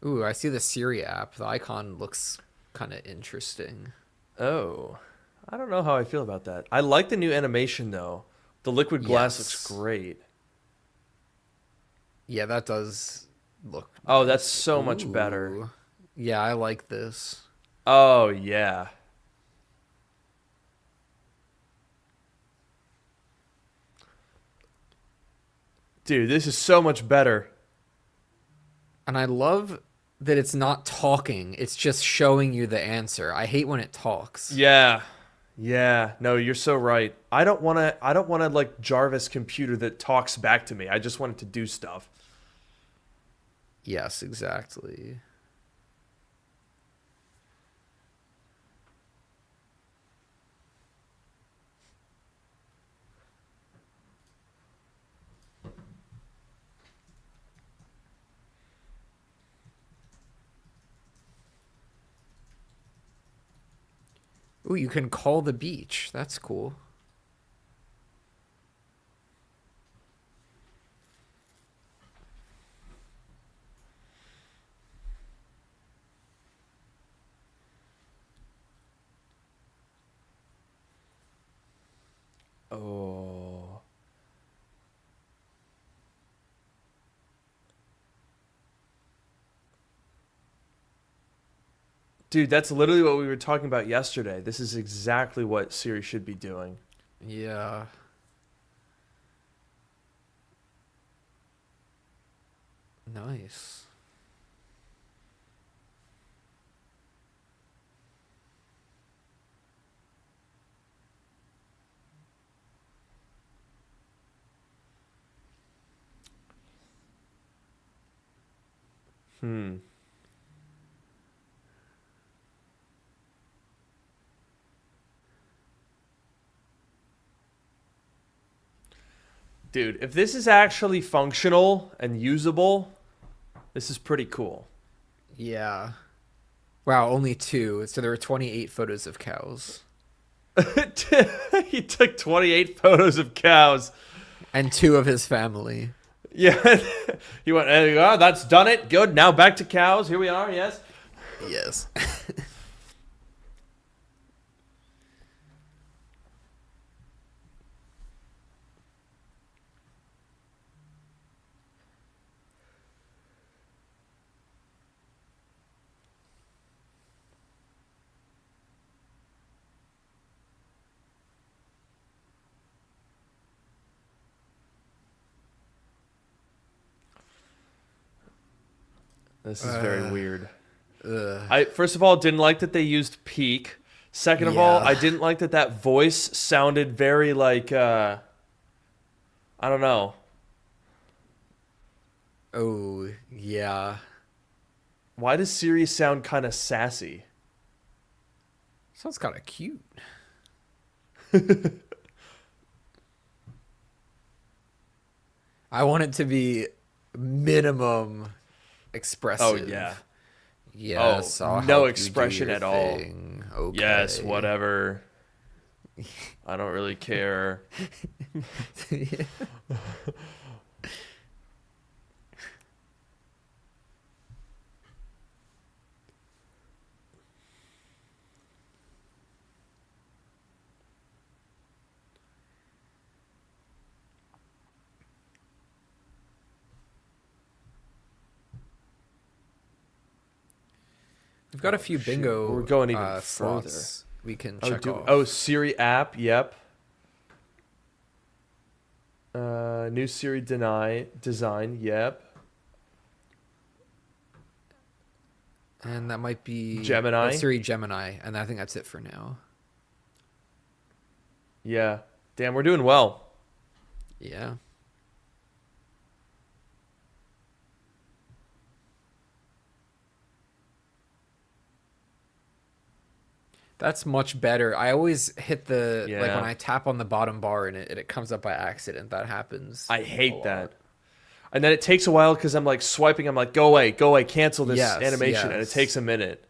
Ooh, I see the Siri app. The icon looks kind of interesting. Oh, I don't know how I feel about that. I like the new animation though. The liquid glass looks Yes. great. Yeah, that does look Oh, that's nice. so much better. Ooh. Yeah, I like this. Oh, yeah. Dude, this is so much better. And I love that it's not talking, it's just showing you the answer. I hate when it talks. Yeah. Yeah. No, you're so right. I don't want to like Jarvis computer that talks back to me. I just want it to do stuff. Yes, exactly. Ooh, you can call the beach. That's cool. Oh. Dude, that's literally what we were talking about yesterday. This is exactly what Siri should be doing. Yeah. Nice. Hmm. Dude, if this is actually functional and usable, this is pretty cool. Yeah. Wow, only two. So there were 28 photos of cows. He took 28 photos of cows. And two of his family. Yeah. He went, oh, that's done it. Good. Now back to cows. Here we are. Yes. Yes. This is very weird. Ugh. I first of all didn't like that they used peak. Second of all, Yeah. I didn't like that that voice sounded very like I don't know. Oh, yeah. Why does Siri sound kind of sassy? Sounds kind of cute. I want it to be minimum expressive. Oh yeah. Yes, Oh, I'll no help you do expression your at all. thing. Okay. Yes, whatever. I don't really care. We've got a few Shoot, bingo we're going even slots we can Oh, check off. oh, Siri app. Yep. New Siri design. Yep. And that might be Gemini? Siri Gemini, and I think that's it for now. Yeah. Damn, we're doing well. Yeah. That's much better. I always hit the like Yeah. when I tap on the bottom bar and it comes up by accident. That happens. I a hate lot. that. And then it takes a while because I'm like swiping. I'm like, go away, cancel this Yes, animation, and it yes. takes a minute.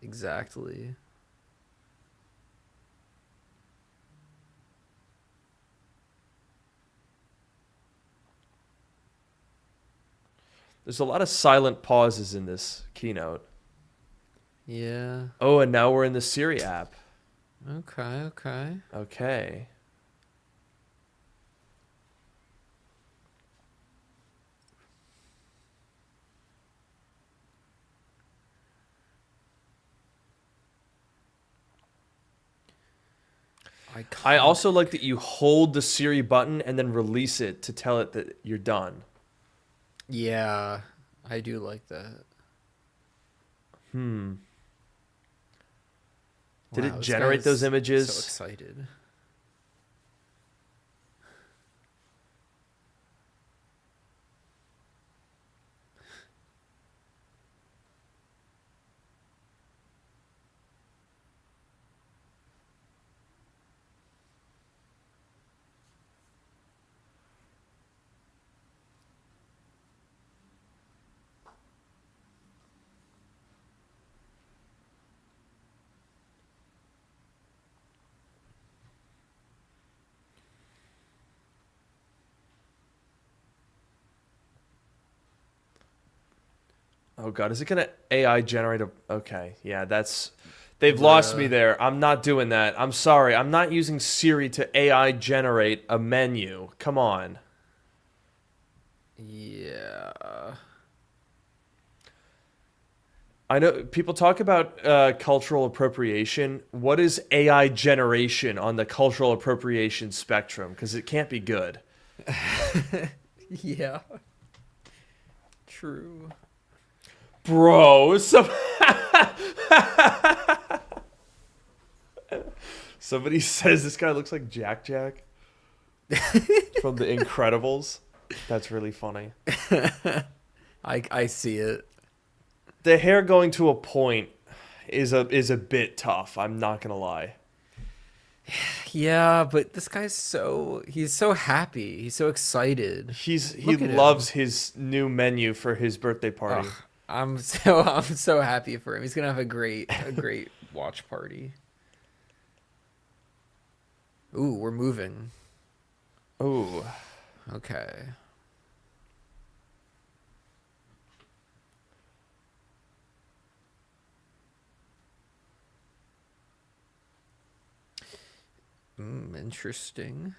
Exactly. There's a lot of silent pauses in this keynote. Yeah. Oh, and now we're in the Siri app. Okay, okay. Okay. I also like that you hold the Siri button and then release it to tell it that you're done. Yeah, I do like that. Hmm. Did Wow, it this generate guy's those images? So excited. Oh god, is it gonna AI generate a? Okay, yeah, that's. They've lost me there. I'm not doing that. I'm sorry. I'm not using Siri to AI generate a menu. Come on. Yeah. I know people talk about cultural appropriation. What is AI generation on the cultural appropriation spectrum? Because it can't be good. Yeah. True. Bro, somebody says this guy looks like Jack Jack from The Incredibles. That's really funny. I see it. the hair going to a point is a bit tough. I'm not gonna lie. Yeah, but this guy's he's so happy. He's so excited. He Look at him. loves his new menu for his birthday Ugh, party. I'm so happy for him. He's gonna have a great watch party. Ooh, we're moving. Oh, Okay. Interesting.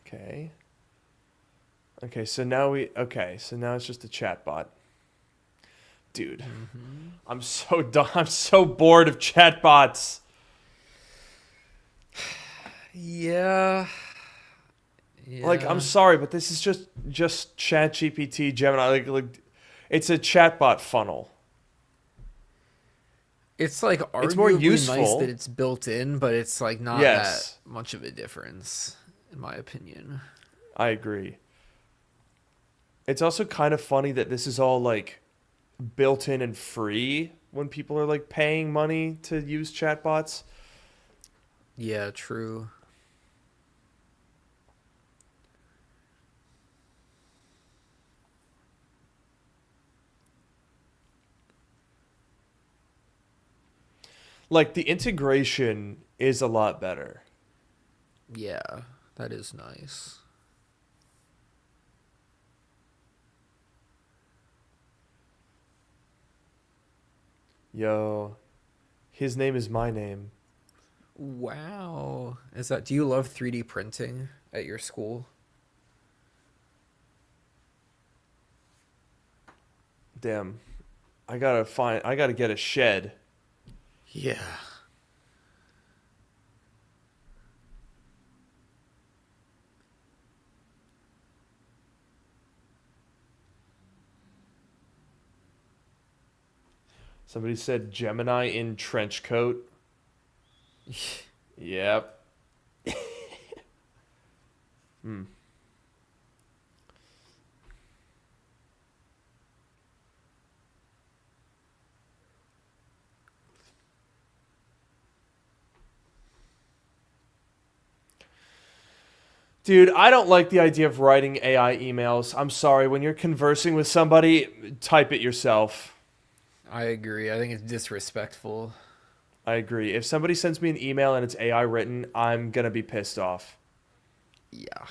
okay. Okay, so now it's just a chatbot. Dude, I'm so done. I'm so bored of chatbots. Yeah. Like, I'm Yeah. sorry, but this is just ChatGPT, Gemini. Like, it's a chatbot funnel. It's like It's more arguably nice that useful. it's built in, but it's like not that Yes, much of a difference, in my opinion. I agree. It's also kind of funny that this is all like built in and free when people are like paying money to use chatbots. Yeah, true. Like the integration is a lot better. Yeah, that is nice. Yo, his name is my name. Wow. Do you love 3D printing at your school? Damn. I gotta get a shed. Yeah. Somebody said Gemini in trench coat. Yep. Hmm. Dude, I don't like the idea of writing AI emails. I'm sorry. When you're conversing with somebody, type it yourself. I agree. I think it's disrespectful. I agree. If somebody sends me an email and it's AI written, I'm gonna be pissed off. Yeah.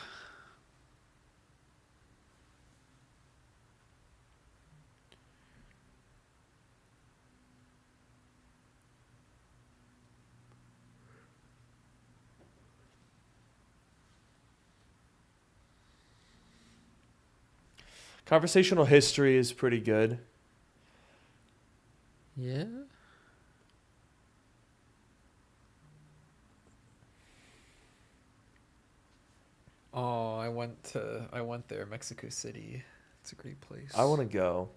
Conversational history is pretty good. Yeah. Oh, I went there, Mexico City. It's a great I place. want to go.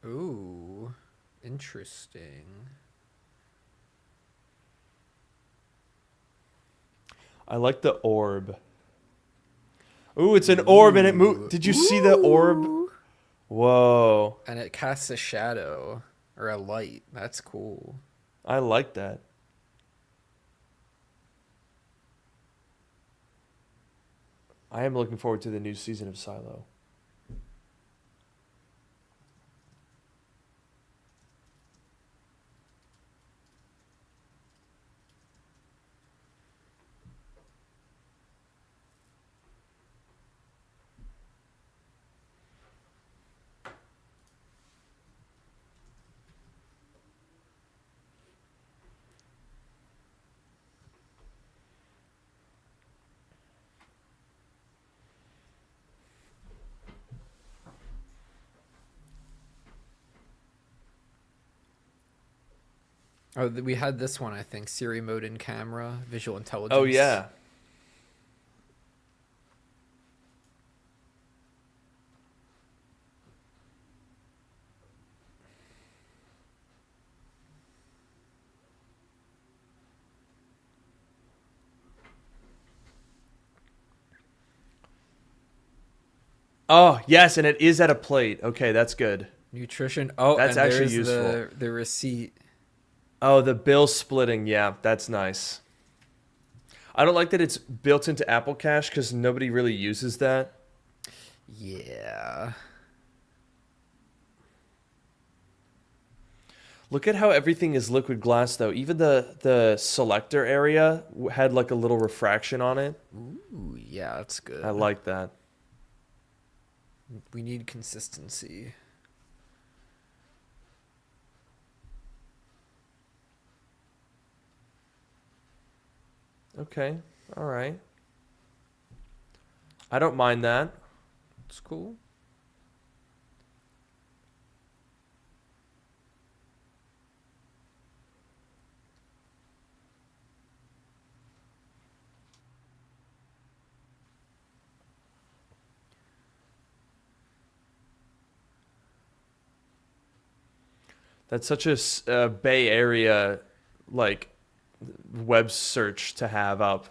Ooh, interesting. I like the orb. Ooh, it's an orb and it moved. Ooh. Did you see the orb? Ooh. Whoa. And it casts a shadow or a light. That's cool. I like that. I am looking forward to the new season of Silo. Oh, we had this one, I think. Siri mode in camera, visual Oh intelligence. yeah. Oh, yes, and it is at a plate. Okay, that's good. Nutrition. Oh, That's and actually there's useful. the receipt. Oh, the bill splitting. Yeah, that's nice. I don't like that it's built into Apple Cash because nobody really uses that. Yeah. Look at how everything is liquid glass, though. Even the selector area had like a little refraction on it. Ooh, yeah, that's I good. like that. We need consistency. Okay, all right. I don't mind that. It's cool. That's such a Bay Area like web search to have up.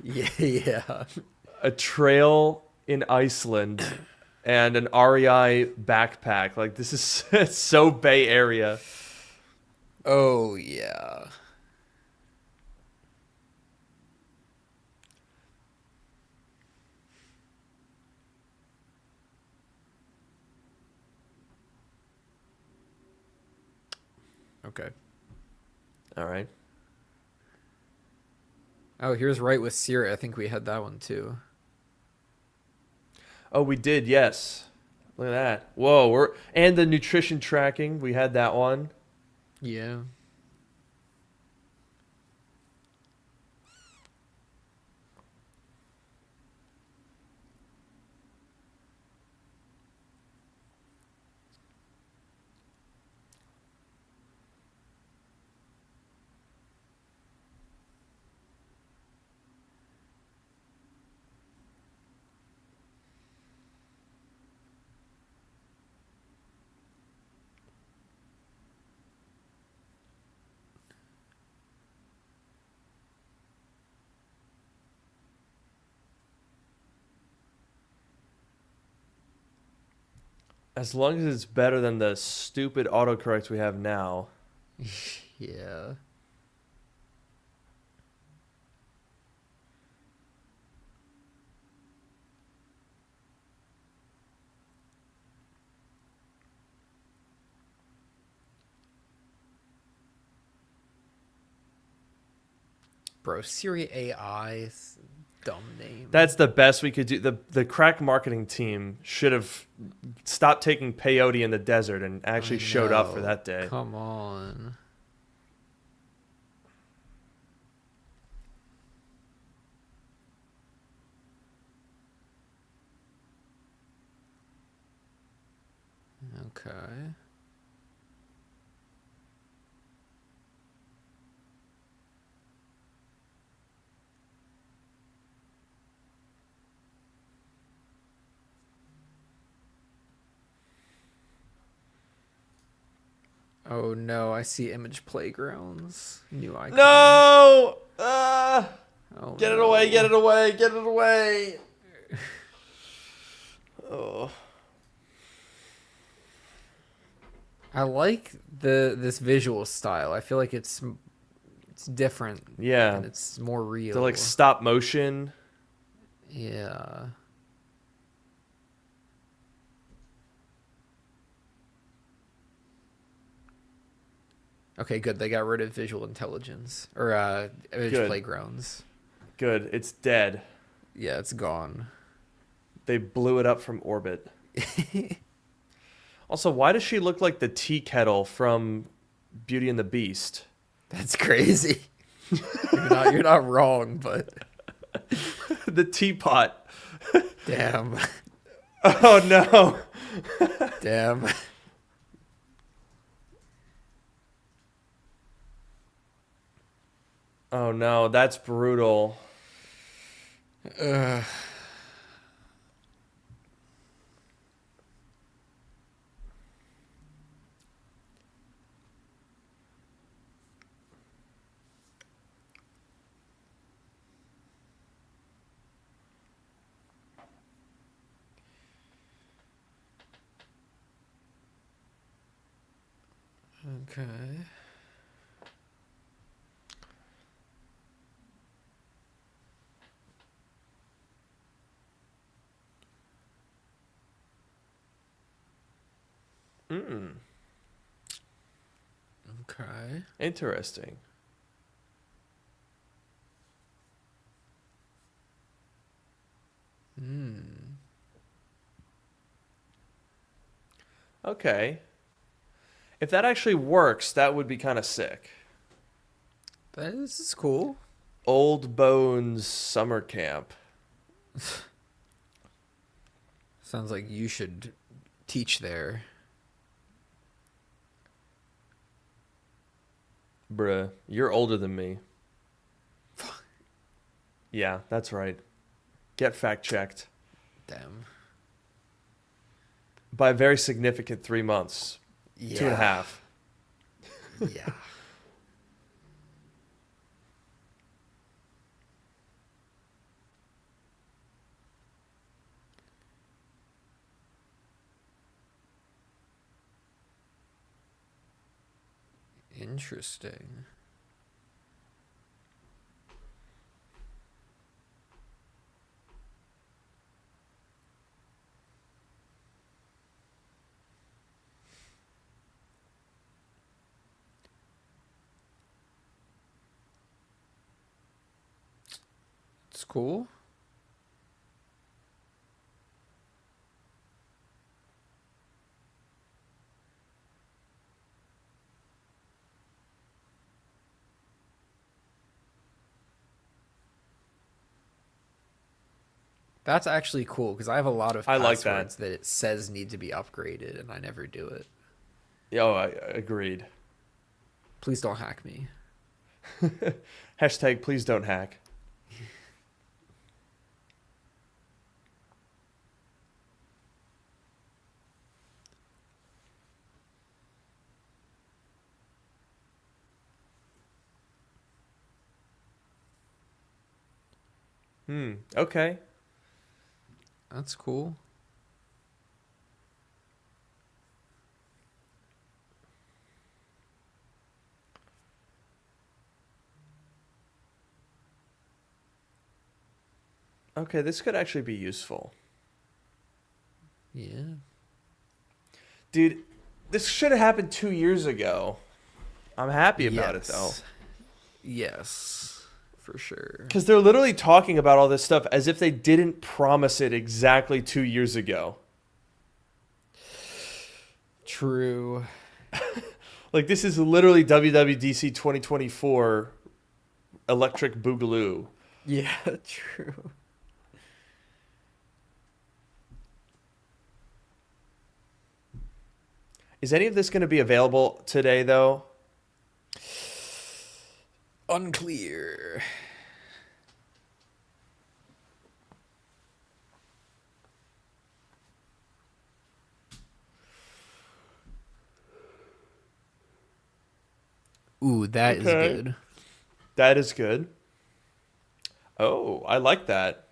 Yeah, yeah. A trail in Iceland and an REI backpack. Like this is it's so Bay Area. Oh, yeah. Okay. All right. Oh, here's right with Siri. I think we had that one too. Oh, we did. Yes. Look at that. Whoa, we're and the nutrition tracking. We had that one. Yeah. As long as it's better than the stupid autocorrect we have now. Yeah. Bro, Siri AI is a dumb name. That's the best we could do. The crack marketing team should have stopped taking peyote in the desert and actually I showed up for know. that day. Come on. Okay. Oh no, I see image playgrounds. New icon. No! Oh Get it no. away, get it away, get it away. Oh. I like this visual style. I feel like it's different Yeah. and it's more real. They're like stop motion. Yeah. Okay, good. They got rid of visual intelligence or image Good. playgrounds. Good. It's dead. Yeah, it's gone. They blew it up from orbit. Also, why does she look like the tea kettle from Beauty and the Beast? That's crazy. You're not wrong, but The teapot. damn. Oh no. Damn. Oh no, that's brutal. Uh, okay. Mm, Okay. interesting. Hmm. Okay. If that actually works, that would be kind of sick. This is cool. Old Bones Summer Camp. Sounds like you should teach there. Bruh, you're older than me. Yeah, that's right. Get fact checked. Damn. By a very significant 3 months. Yeah. 2.5. Yeah. Interesting. It's cool. That's actually cool because I have a lot of I like that. passwords that it says need to be upgraded and I never do it. Oh, I agreed. Please don't hack me. Hashtag please don't hack. Okay. That's cool. Okay, this could actually be useful. Yeah. Dude, this should have happened 2 years ago. I'm happy about it though. Yes. Yes. For sure. Because they're literally talking about all this stuff as if they didn't promise it exactly 2 years ago. True. Like, this is literally WWDC 2024 Electric Boogaloo. Yeah, true. Is any of this going to be available today, though? Unclear. Ooh, that is Okay. good. That is good. Oh, I like that.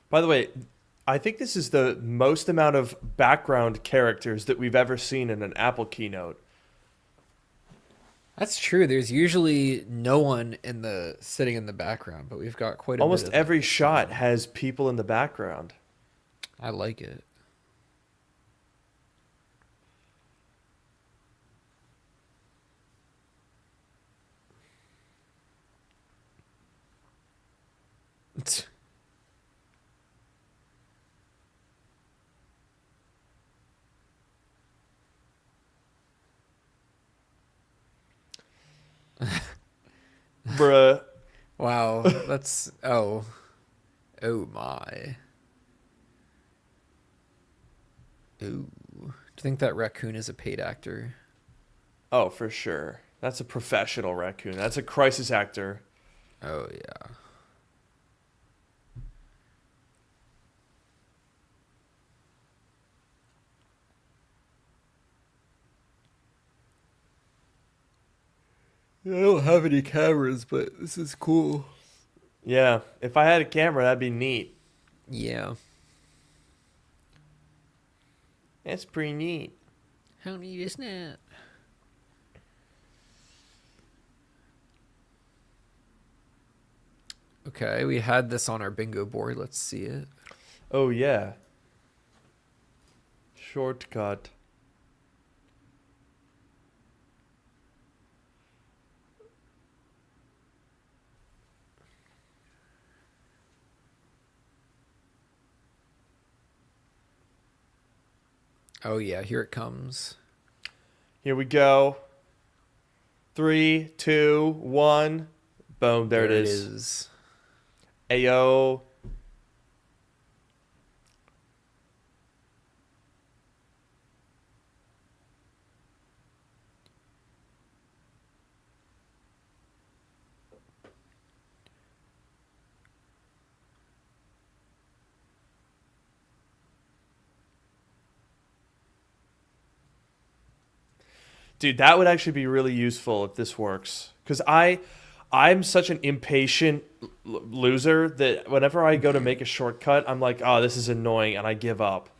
By the way, I think this is the most amount of background characters that we've ever seen in an Apple keynote. That's true. There's usually no one in the sitting in the background, but we've got quite a bit Almost of every that. shot has people in the background. I like it. Bruh. Wow, that's oh my. Ooh. Do you think that raccoon is a paid actor? Oh, for sure. That's a professional raccoon. That's a crisis actor. Oh yeah. I don't have any cameras, but this is cool. Yeah, if I had a camera, that'd be neat. Yeah. That's pretty neat. How neat is that? Okay, we had this on our bingo board. Let's see it. Oh, yeah. Shortcut. Oh yeah, here it comes. Here we go. 3, 2, 1. Boom, there it is. Ayo. Dude, that would actually be really useful if this works. Because I'm such an impatient loser that whenever I go to make a shortcut, I'm like, oh, this is annoying, and I give up.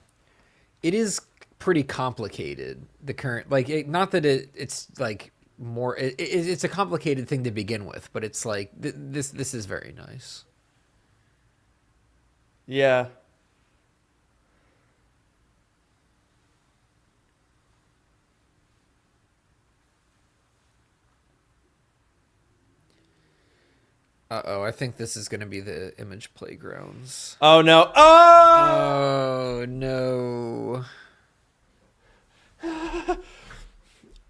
It is pretty complicated. The current, like, not that it's like more. It's a complicated thing to begin with, but it's like this is very nice. Yeah. Uh-oh, I think this is going to be the image playgrounds. Oh, no. Oh! Oh, no.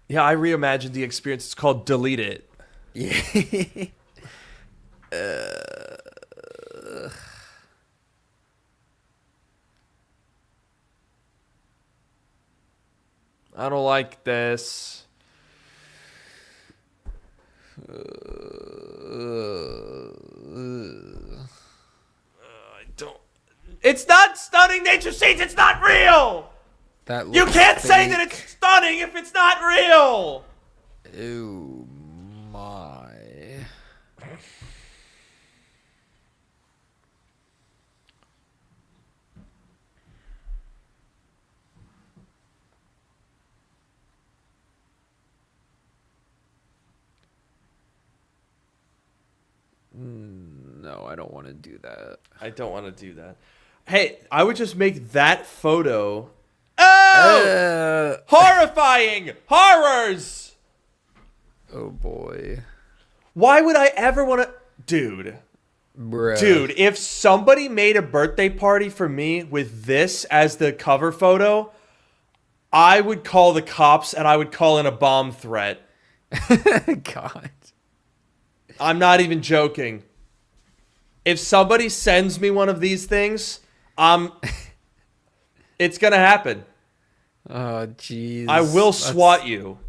Yeah, I reimagined the experience. It's called Delete It. Yeah. I don't like this. I don't. It's not stunning nature scenes. It's not real. That You looks can't say fake. that it's stunning if it's not real. Oh, my. No, I don't want to do that. I don't want to do that. Hey, I would just make that photo. Oh! Horrifying! Horrors! Oh boy. Why would I ever want to... Dude. Bruh. Dude, if somebody made a birthday party for me with this as the cover photo, I would call the cops and I would call in a bomb threat. God. I'm not even joking. If somebody sends me one of these things, it's going to happen. Oh, jeez. I will swat you.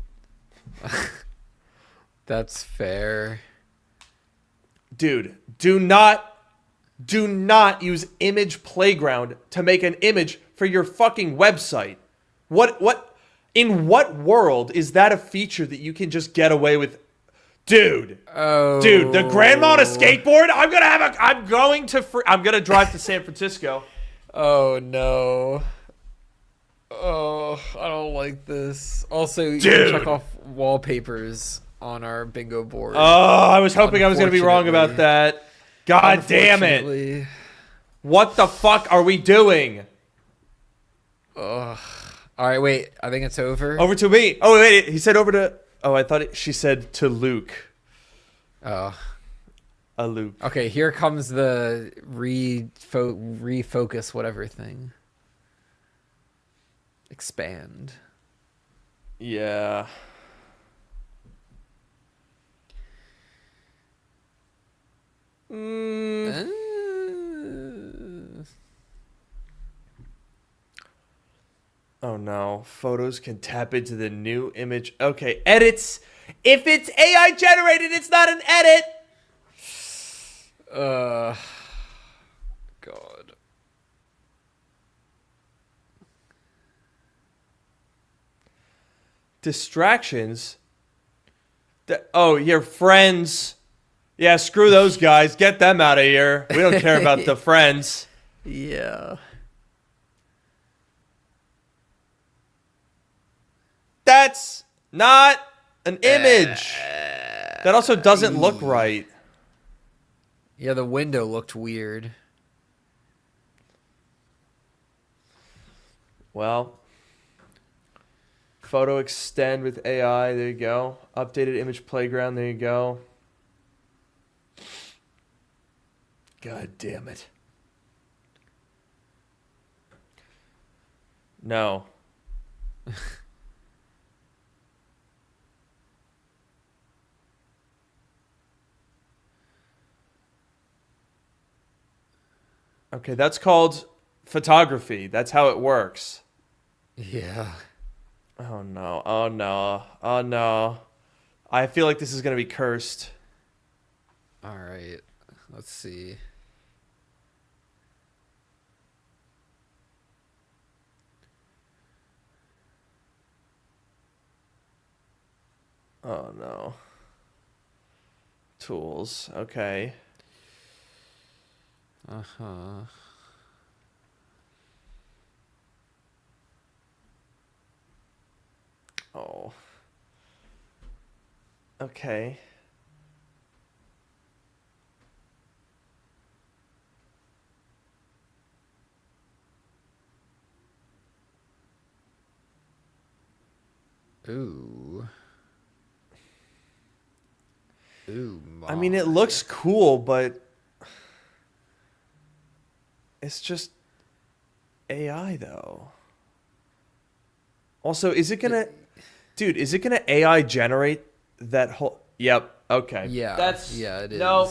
That's fair. Dude, do not use Image Playground to make an image for your fucking website. In what world is that a feature that you can just get away with? Dude, the grandma on a skateboard. I'm gonna drive to San Francisco. Oh no. Oh, I don't like this. Also, you Dude. can check off wallpapers on our bingo board. Oh, I was hoping I was gonna be wrong about that. God damn it! Unfortunately. What the fuck are we doing? Ugh. All right, wait. I think it's over. Over to me. Oh wait, he said over to. Oh, I thought she said to Luke. Oh. A Luke. Okay, here comes the refocus whatever thing. Expand. Yeah. Mm, Uh, oh no. Photos can tap into the new image. Okay, edits. If it's AI generated, it's not an edit. uh, God. Distractions. Oh, your friends. Yeah, screw those guys. Get them out of here. We don't care about the friends. Yeah. That's not an image. That also doesn't look right. Yeah, the window looked weird. Well, photo extend with AI. There you go. Updated image playground. There you go. God damn it. No. Okay, that's called photography. That's how it works. Yeah. Oh no. Oh no. Oh no. I feel like this is going to be cursed. All right. Let's see. Oh no. Tools. Okay. Uh-huh. Oh. Okay. Ooh. Ooh, I mean, it my. looks cool, but it's just AI though. Also, is it gonna, dude? Is it gonna AI generate that whole? Yep. Okay. Yeah. That's Yeah, it is. nope.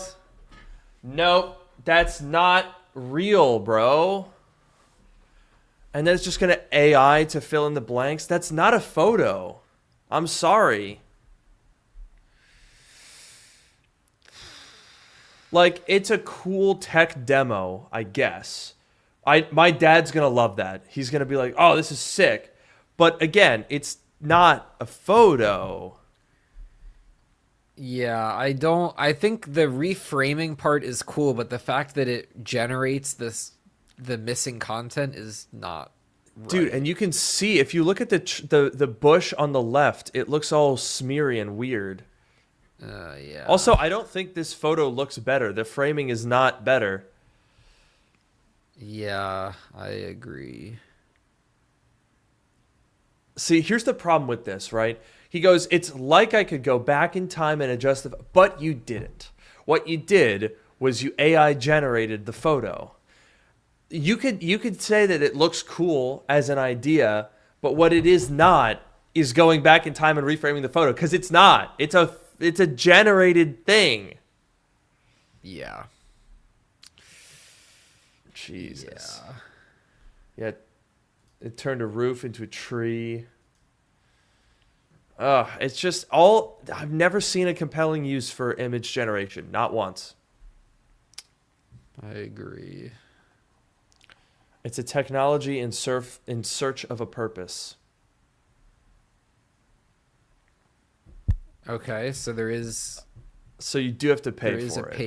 Nope. That's not real, bro. And then it's just gonna AI to fill in the blanks. That's not a photo. I'm sorry. Like, it's a cool tech demo, I guess. My dad's gonna love that. He's gonna be like, "Oh, this is sick," but again, it's not a photo. Yeah, I think the reframing part is cool, but the fact that it generates the missing content is not Dude, right. and you can see if you look at the bush on the left, it looks all smeary and weird. Yeah. Also, I don't think this photo looks better. The framing is not better. Yeah, I agree. See, here's the problem with this, right? He goes, "It's like I could go back in time and adjust the," but you didn't. What you did was you AI generated the photo. You could say that it looks cool as an idea, but what it is not is going back in time and reframing the photo because it's not. It's a generated thing. Yeah. Jesus. Yeah. Yeah, it turned a roof into a tree. Ugh, it's just all. I've never seen a compelling use for image generation. Not once. I agree. It's a technology in search of a purpose. Okay, so there is So you do have to pay there is for a it.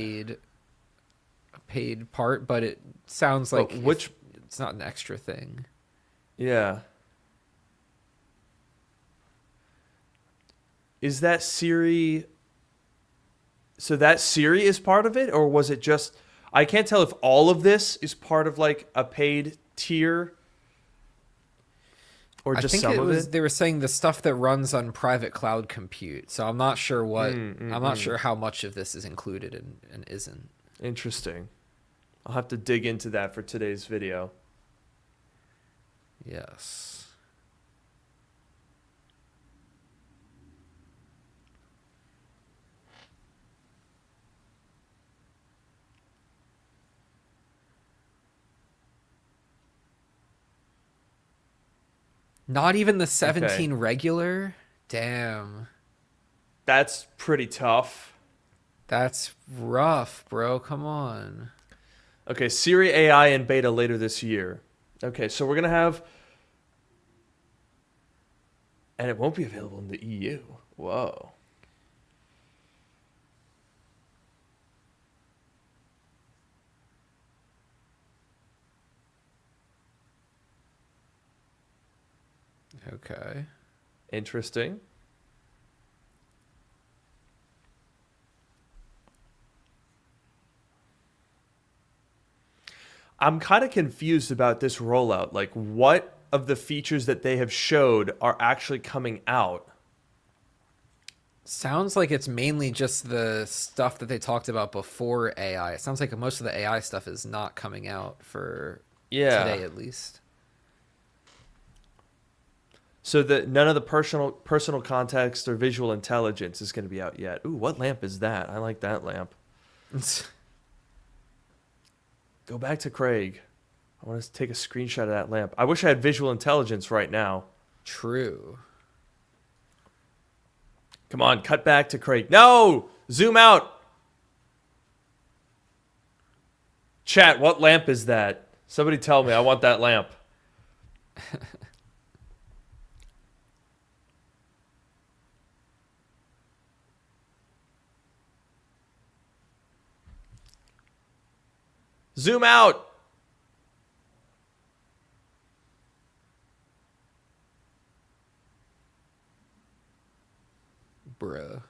paid part, but it sounds But like which? it's not an extra thing. Yeah. Is that Siri? So that Siri is part of it, or was it just? I can't tell if all of this is part of like a paid tier, or I just think some it of was it. they were saying the stuff that runs on private cloud compute. So I'm not sure I'm not sure how much of this is included and isn't. Interesting. I'll have to dig into that for today's video. Yes. Not even the Okay. 17 regular? Damn. That's pretty tough. That's rough, bro. Come on. Okay, Siri AI in beta later this year. Okay, so we're gonna have, and it won't be available in the EU. Whoa. Okay. Interesting. I'm kind of confused about this rollout. Like, what of the features that they have showed are actually coming out? Sounds like it's mainly just the stuff that they talked about before AI. It sounds like most of the AI stuff is not coming out for Yeah. today, at least. So that none of the personal context or visual intelligence is going to be out yet. Ooh, what lamp is that? I like that lamp. Go back to Craig. I want to take a screenshot of that lamp. I wish I had visual intelligence right now. True. Come on, cut back to Craig. No! Zoom out! Chat, what lamp is that? Somebody tell me. I want that lamp. Zoom out! Bruh.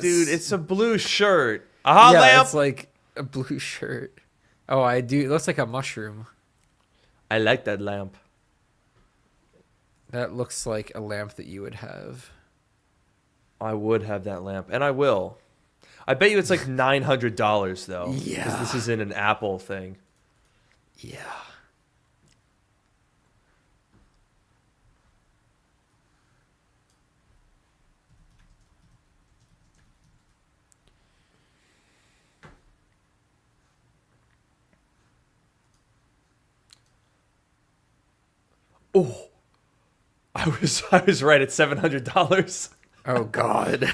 Dude, That's it's a blue shirt. A hot yeah, lamp? it's like a blue shirt. Oh, I do. It looks like a mushroom. I like that lamp. That looks like a lamp that you would have. I would have that lamp, and I will. I bet you it's like $900 though, because this Yeah. isn't an Apple thing. Yeah. Oh, I was right at $700. Oh God.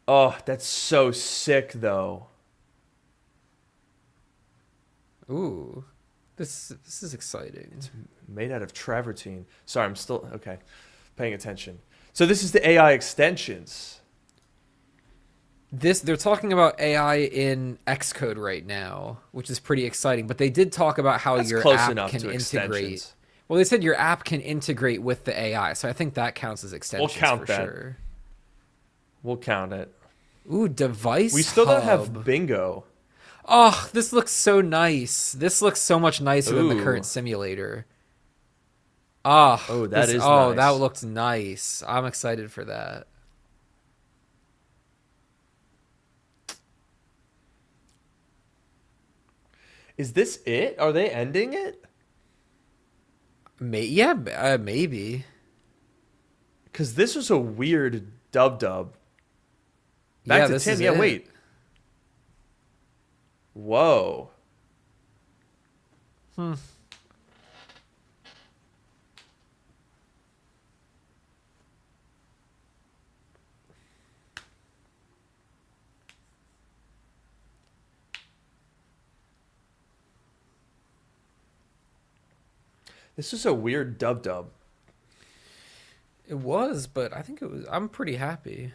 Oh, that's so sick though. Ooh. This is exciting. Made out of travertine. Sorry, I'm still okay. Paying attention. So this is the AI extensions. They're talking about AI in Xcode right now, which is pretty exciting. But they did talk about how That's your close app enough can to integrate. extensions. Well, they said your app can integrate with the AI, so I think that counts as extensions count for that. sure. We'll count it. Ooh, device We still don't hub. have bingo. Oh, this looks so nice. This looks so much nicer than the current Ooh. simulator. Ah, Oh, that is oh, that nice. looked nice. I'm excited for that. Is this it? Are they ending it? Yeah, maybe. Because this was a weird dub. Back Yeah, to this Tim. is Yeah, it. wait. Whoa. This is a weird dub. It was, but I think it was. I'm pretty happy.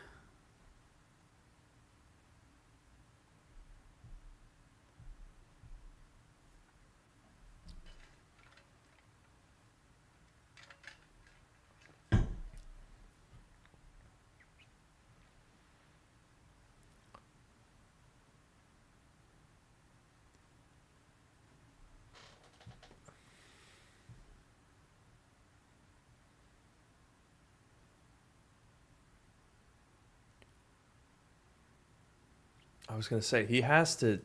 I was gonna say he has to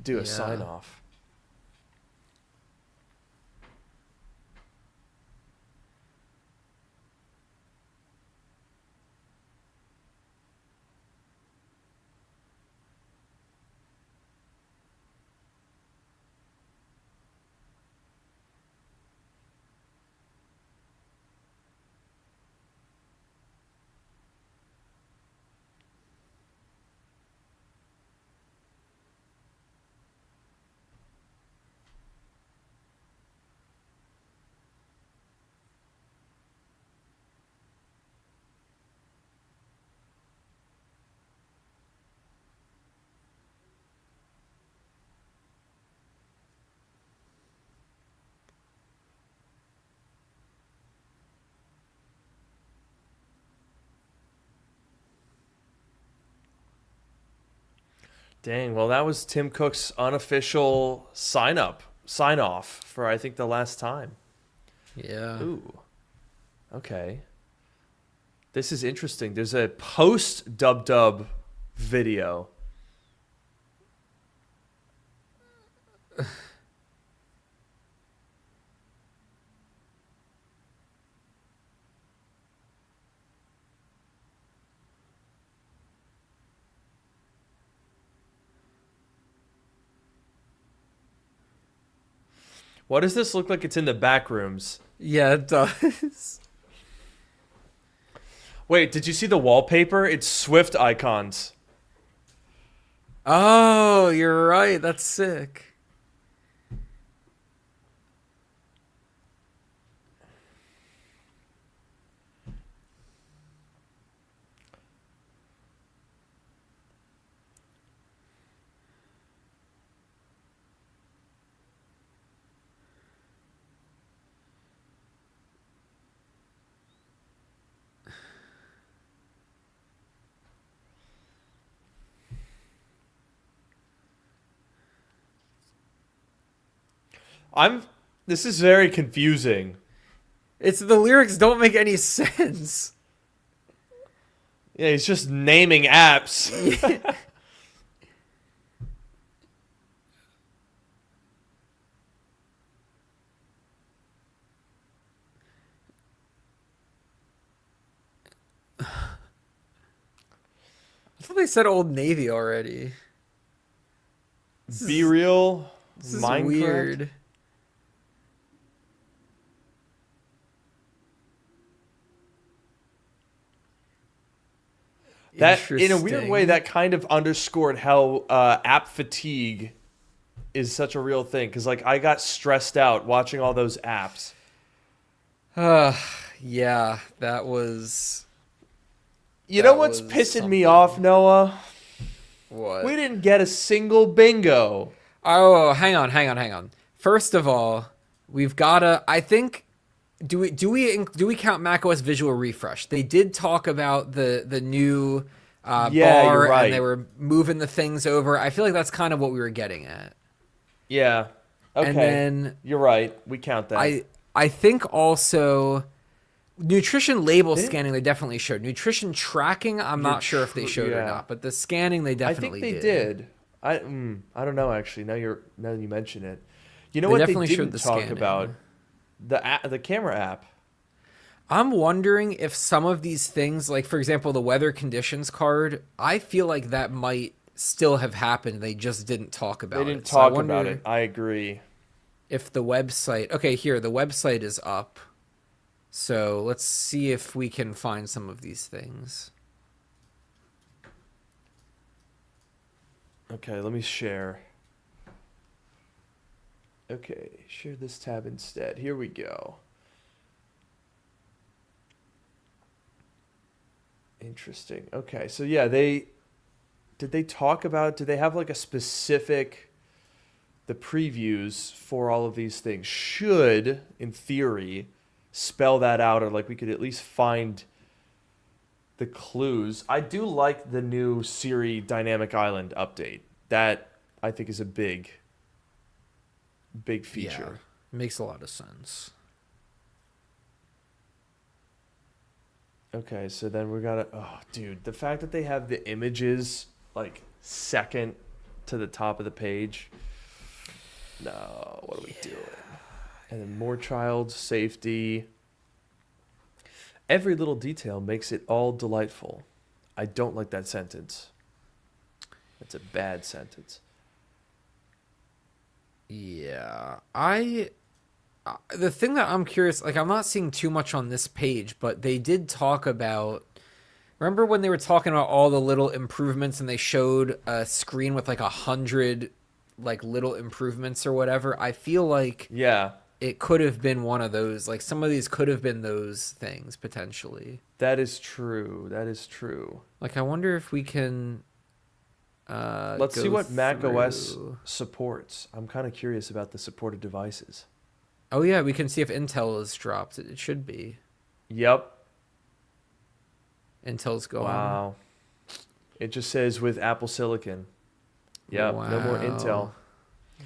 do a Yeah. sign off. Dang. Well, that was Tim Cook's unofficial sign off for I think the last time. Yeah. Ooh. Okay. This is interesting. There's a post dub video. Why does this look like it's in the back rooms? Yeah, it does. Wait, did you see the wallpaper? It's Swift icons. Oh, you're right. That's sick. This is very confusing. It's the lyrics don't make any sense. Yeah, he's just naming apps. I thought they said Old Navy already. Be real. This is Minecraft. weird. That in a weird Interesting. way, that kind of underscored how app fatigue is such a real thing. Because like I got stressed out watching all those apps. Yeah, that was You That know what's was pissing me something. off, Noah? what? We didn't get a single bingo. Oh, hang on. First of all, we've gotta. I think. Do we count macOS Visual Refresh? They did talk about the new Yeah, bar, you're right. and they were moving the things over. I feel like that's kind of what we were getting at. Yeah. Okay. And then You're right. We count that. I think also nutrition label They didn't- scanning they definitely showed. Nutrition tracking, I'm not sure if they showed or yeah. not, but the scanning they I definitely think they did. I don't know actually. Now that you mention it, you know They what they definitely showed didn't the talk scanning. about the camera app. I'm wondering if some of these things, like for example, the weather conditions card, I feel like that might still have happened. They just didn't talk about it. They didn't So I talk about wonder it. I agree. if the website. Okay, here the website is up. So let's see if we can find some of these things. Okay, let me share. Okay, share this tab instead. Here we go. Interesting. Okay, so yeah, did they talk about, did they have like a specific, the previews for all of these things should, in theory, spell that out, or like we could at least find the clues. I do like the new Siri Dynamic Island update. That I think is a big feature. Yeah, makes a lot of sense. Okay, so then we gotta. Oh, dude, the fact that they have the images like second to the top of the page. No, what are we doing? And then more child safety. Every little detail makes it all delightful. I don't like that sentence. That's a bad sentence. Yeah, the thing that I'm curious, like I'm not seeing too much on this page, but they did talk about. Remember when they were talking about all the little improvements, and they showed a screen with like 100 like little improvements or whatever? I feel like Yeah, it could have been one of those. Like some of these could have been those things potentially. that is true. That is true. Like I wonder if we can. Let's go see what macOS through. supports. I'm kind of curious about the supported devices. Oh yeah, we can see if Intel is dropped. It should be. Yep. Intel's gone. Wow. It just says with Apple Silicon. Yep, no more Wow. Intel.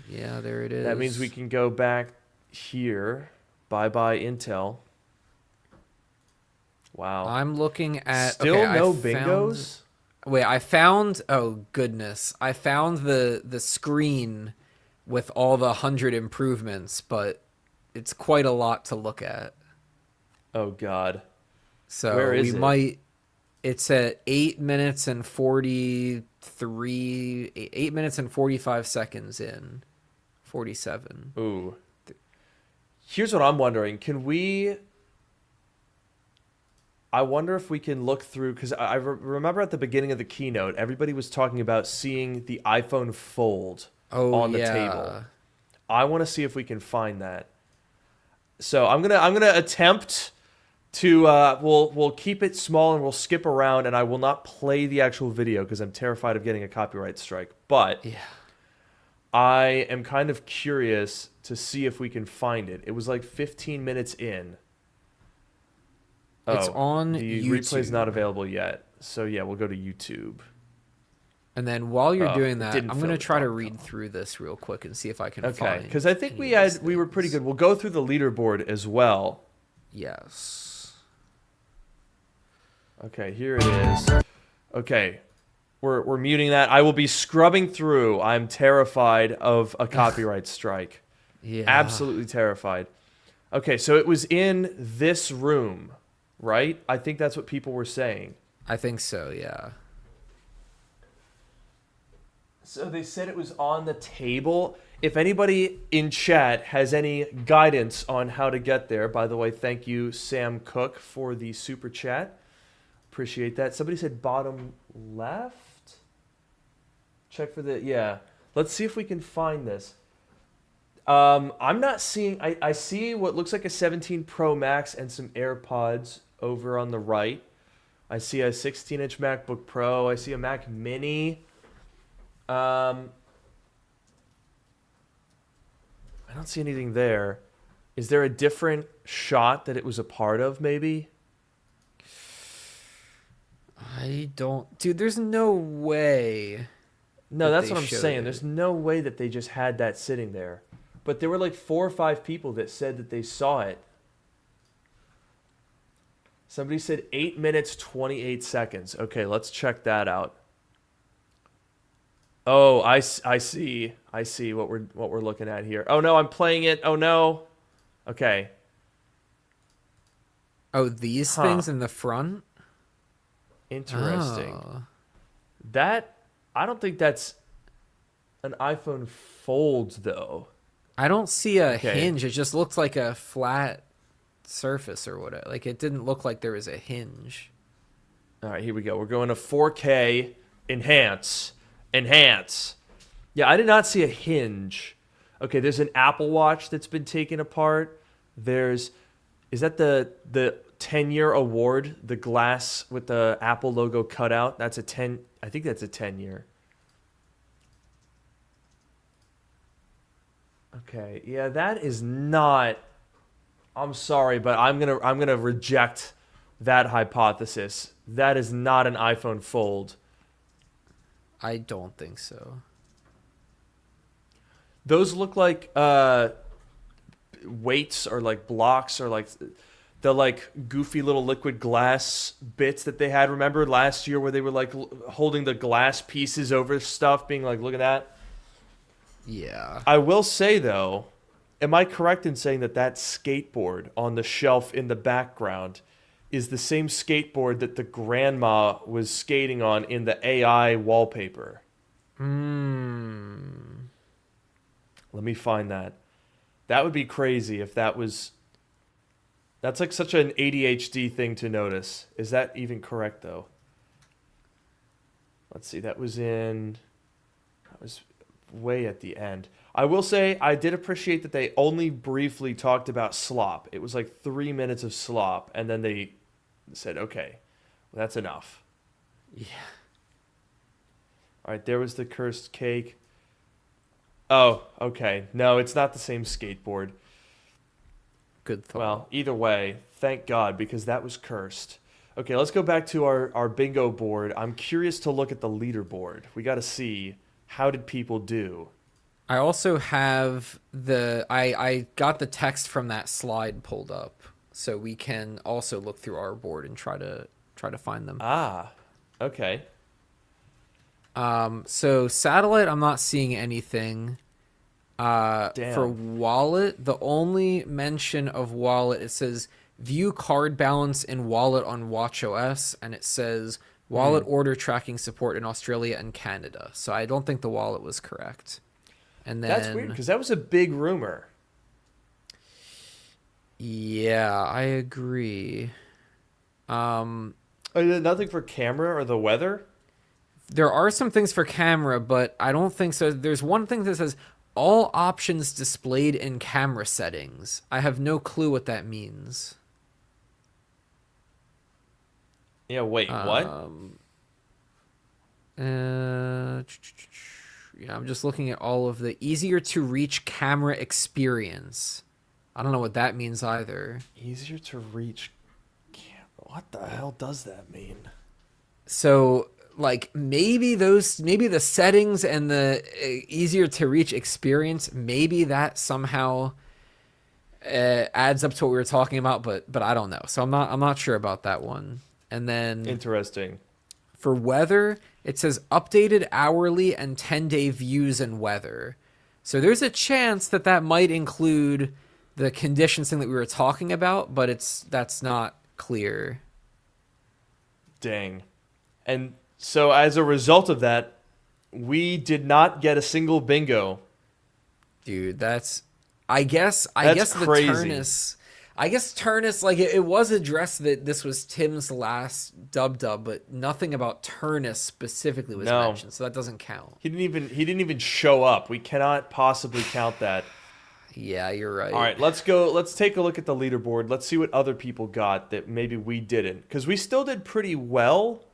Yeah, there it is. That means we can go back here. Bye-bye Intel. Wow. I'm looking at. Still Okay, I no found. bingos? Wait, I found. Oh goodness, I found the screen with all the 100 improvements, but it's quite a lot to look at. Oh God. Where So we is it? might. It's at 8 minutes and 43. 8 minutes and 45 seconds in. 47. Ooh. Here's what I'm wondering. I wonder if we can look through, because remember at the beginning of the keynote, everybody was talking about seeing the iPhone Fold Oh on the yeah. table. I want to see if we can find that. So I'm gonna attempt to we'll keep it small and we'll skip around, and I will not play the actual video because I'm terrified of getting a copyright strike. But Yeah. I am kind of curious to see if we can find it. It was like 15 minutes in. It's Oh, on the YouTube. replay's not available yet. So yeah, we'll go to YouTube. And then while you're Oh, doing it that, didn't I'm fill going to the try to dot read com. through this real quick and see if I can Okay, find. because I think any of these we were pretty things. good. We'll go through the leaderboard as well. Yes. Okay, here it is. Okay, we're muting that. I will be scrubbing through. I'm terrified of a copyright strike. Yeah. Absolutely terrified. Okay, so it was in this room, right? I think that's what people were saying. I think so. Yeah. So they said it was on the table. If anybody in chat has any guidance on how to get there, by the way, thank you, Sam Cook, for the super chat. Appreciate that. Somebody said bottom left. Check for the, yeah. Let's see if we can find this. I'm not seeing, I see what looks like a 17 Pro Max and some AirPods over on the right. I see a 16-inch MacBook Pro. I see a Mac Mini. I don't see anything there. Is there a different shot that it was a part of, maybe? I don't. Dude, there's no way. No, that that's they what I'm showed saying. it. There's no way that they just had that sitting there. But there were like 4 or 5 people that said that they saw it. Somebody said 8 minutes, 28 seconds. Okay, let's check that out. Oh, I see. I see what we're looking at here. Oh no, I'm playing it. Oh no. Okay. Oh, these Huh. things in the front? Interesting. Oh. That I don't think that's an iPhone Fold though. I don't see a Okay. hinge. It just looks like a flat surface or whatever. Like, it didn't look like there was a hinge. All right, here we go. We're going to 4K enhance. Enhance. Yeah, I did not see a hinge. Okay, there's an Apple Watch that's been taken apart. Is that the 10-year award, the glass with the Apple logo cut out? That's a 10, I think that's a 10-year. Okay, yeah, that is not, I'm sorry, but I'm going to reject that hypothesis. That is not an iPhone Fold. I don't think so. Those look like weights or like blocks or like the like goofy little liquid glass bits that they had. Remember last year where they were like holding the glass pieces over stuff, being like, look at that. Yeah. I will say though, am I correct in saying that that skateboard on the shelf in the background is the same skateboard that the grandma was skating on in the AI wallpaper? Let me find that. That would be crazy if that was... That's like such an ADHD thing to notice. Is that even correct, though? Let's see. That was way at the end. I will say I did appreciate that they only briefly talked about slop. It was like 3 minutes of slop, and then they said, okay, well, that's enough. Yeah. All right, there was the cursed cake. Oh, okay. No, it's not the same skateboard. Good thought. Well, either way, thank God, because that was cursed. Okay, let's go back to our bingo board. I'm curious to look at the leaderboard. We got to see how did people do? I also have I got the text from that slide pulled up, so we can also look through our board and try to find them. Ah, okay. So satellite, I'm not seeing anything. For Damn. wallet, the only mention of wallet, it says view card balance in wallet on watchOS, and it says wallet order tracking support in Australia and Canada. So I don't think the wallet was correct. And then That's weird because that was a big rumor. yeah, I agree. Nothing for camera or the weather? There are some things for camera, but I don't think so. There's one thing that says all options displayed in camera settings. I have no clue what that means. Yeah, wait, what? Yeah, I'm just looking at all of the easier to reach camera experience. I don't know what that means either. Easier to reach. What the hell does that mean? So, like, maybe the settings and the easier to reach experience, maybe that somehow adds up to what we were talking about, but I don't know. So I'm not sure about that one. And then Interesting. for weather, it says updated hourly and 10-day views and weather. So there's a chance that that might include the conditions thing that we were talking about, but that's not clear. Dang. And so as a result of that, we did not get a single bingo. Dude, I guess crazy. I guess Turnus, like it was addressed that this was Tim's last dub, but nothing about Turnus specifically was mentioned, so that doesn't count. He didn't even show up. We cannot possibly count that. Yeah, you're right. All right, let's go. Let's take a look at the leaderboard. Let's see what other people got that maybe we didn't, because we still did pretty well.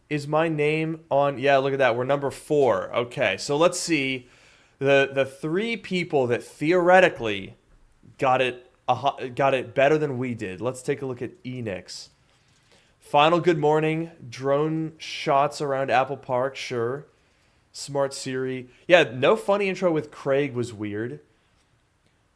Is my name on? Yeah, look at that. We're number 4. Okay, so let's see the 3 people that theoretically got it better than we did. Let's take a look at Enix. Final good morning. Drone shots around Apple Park. Sure. Smart Siri. Yeah, no funny intro with Craig was weird.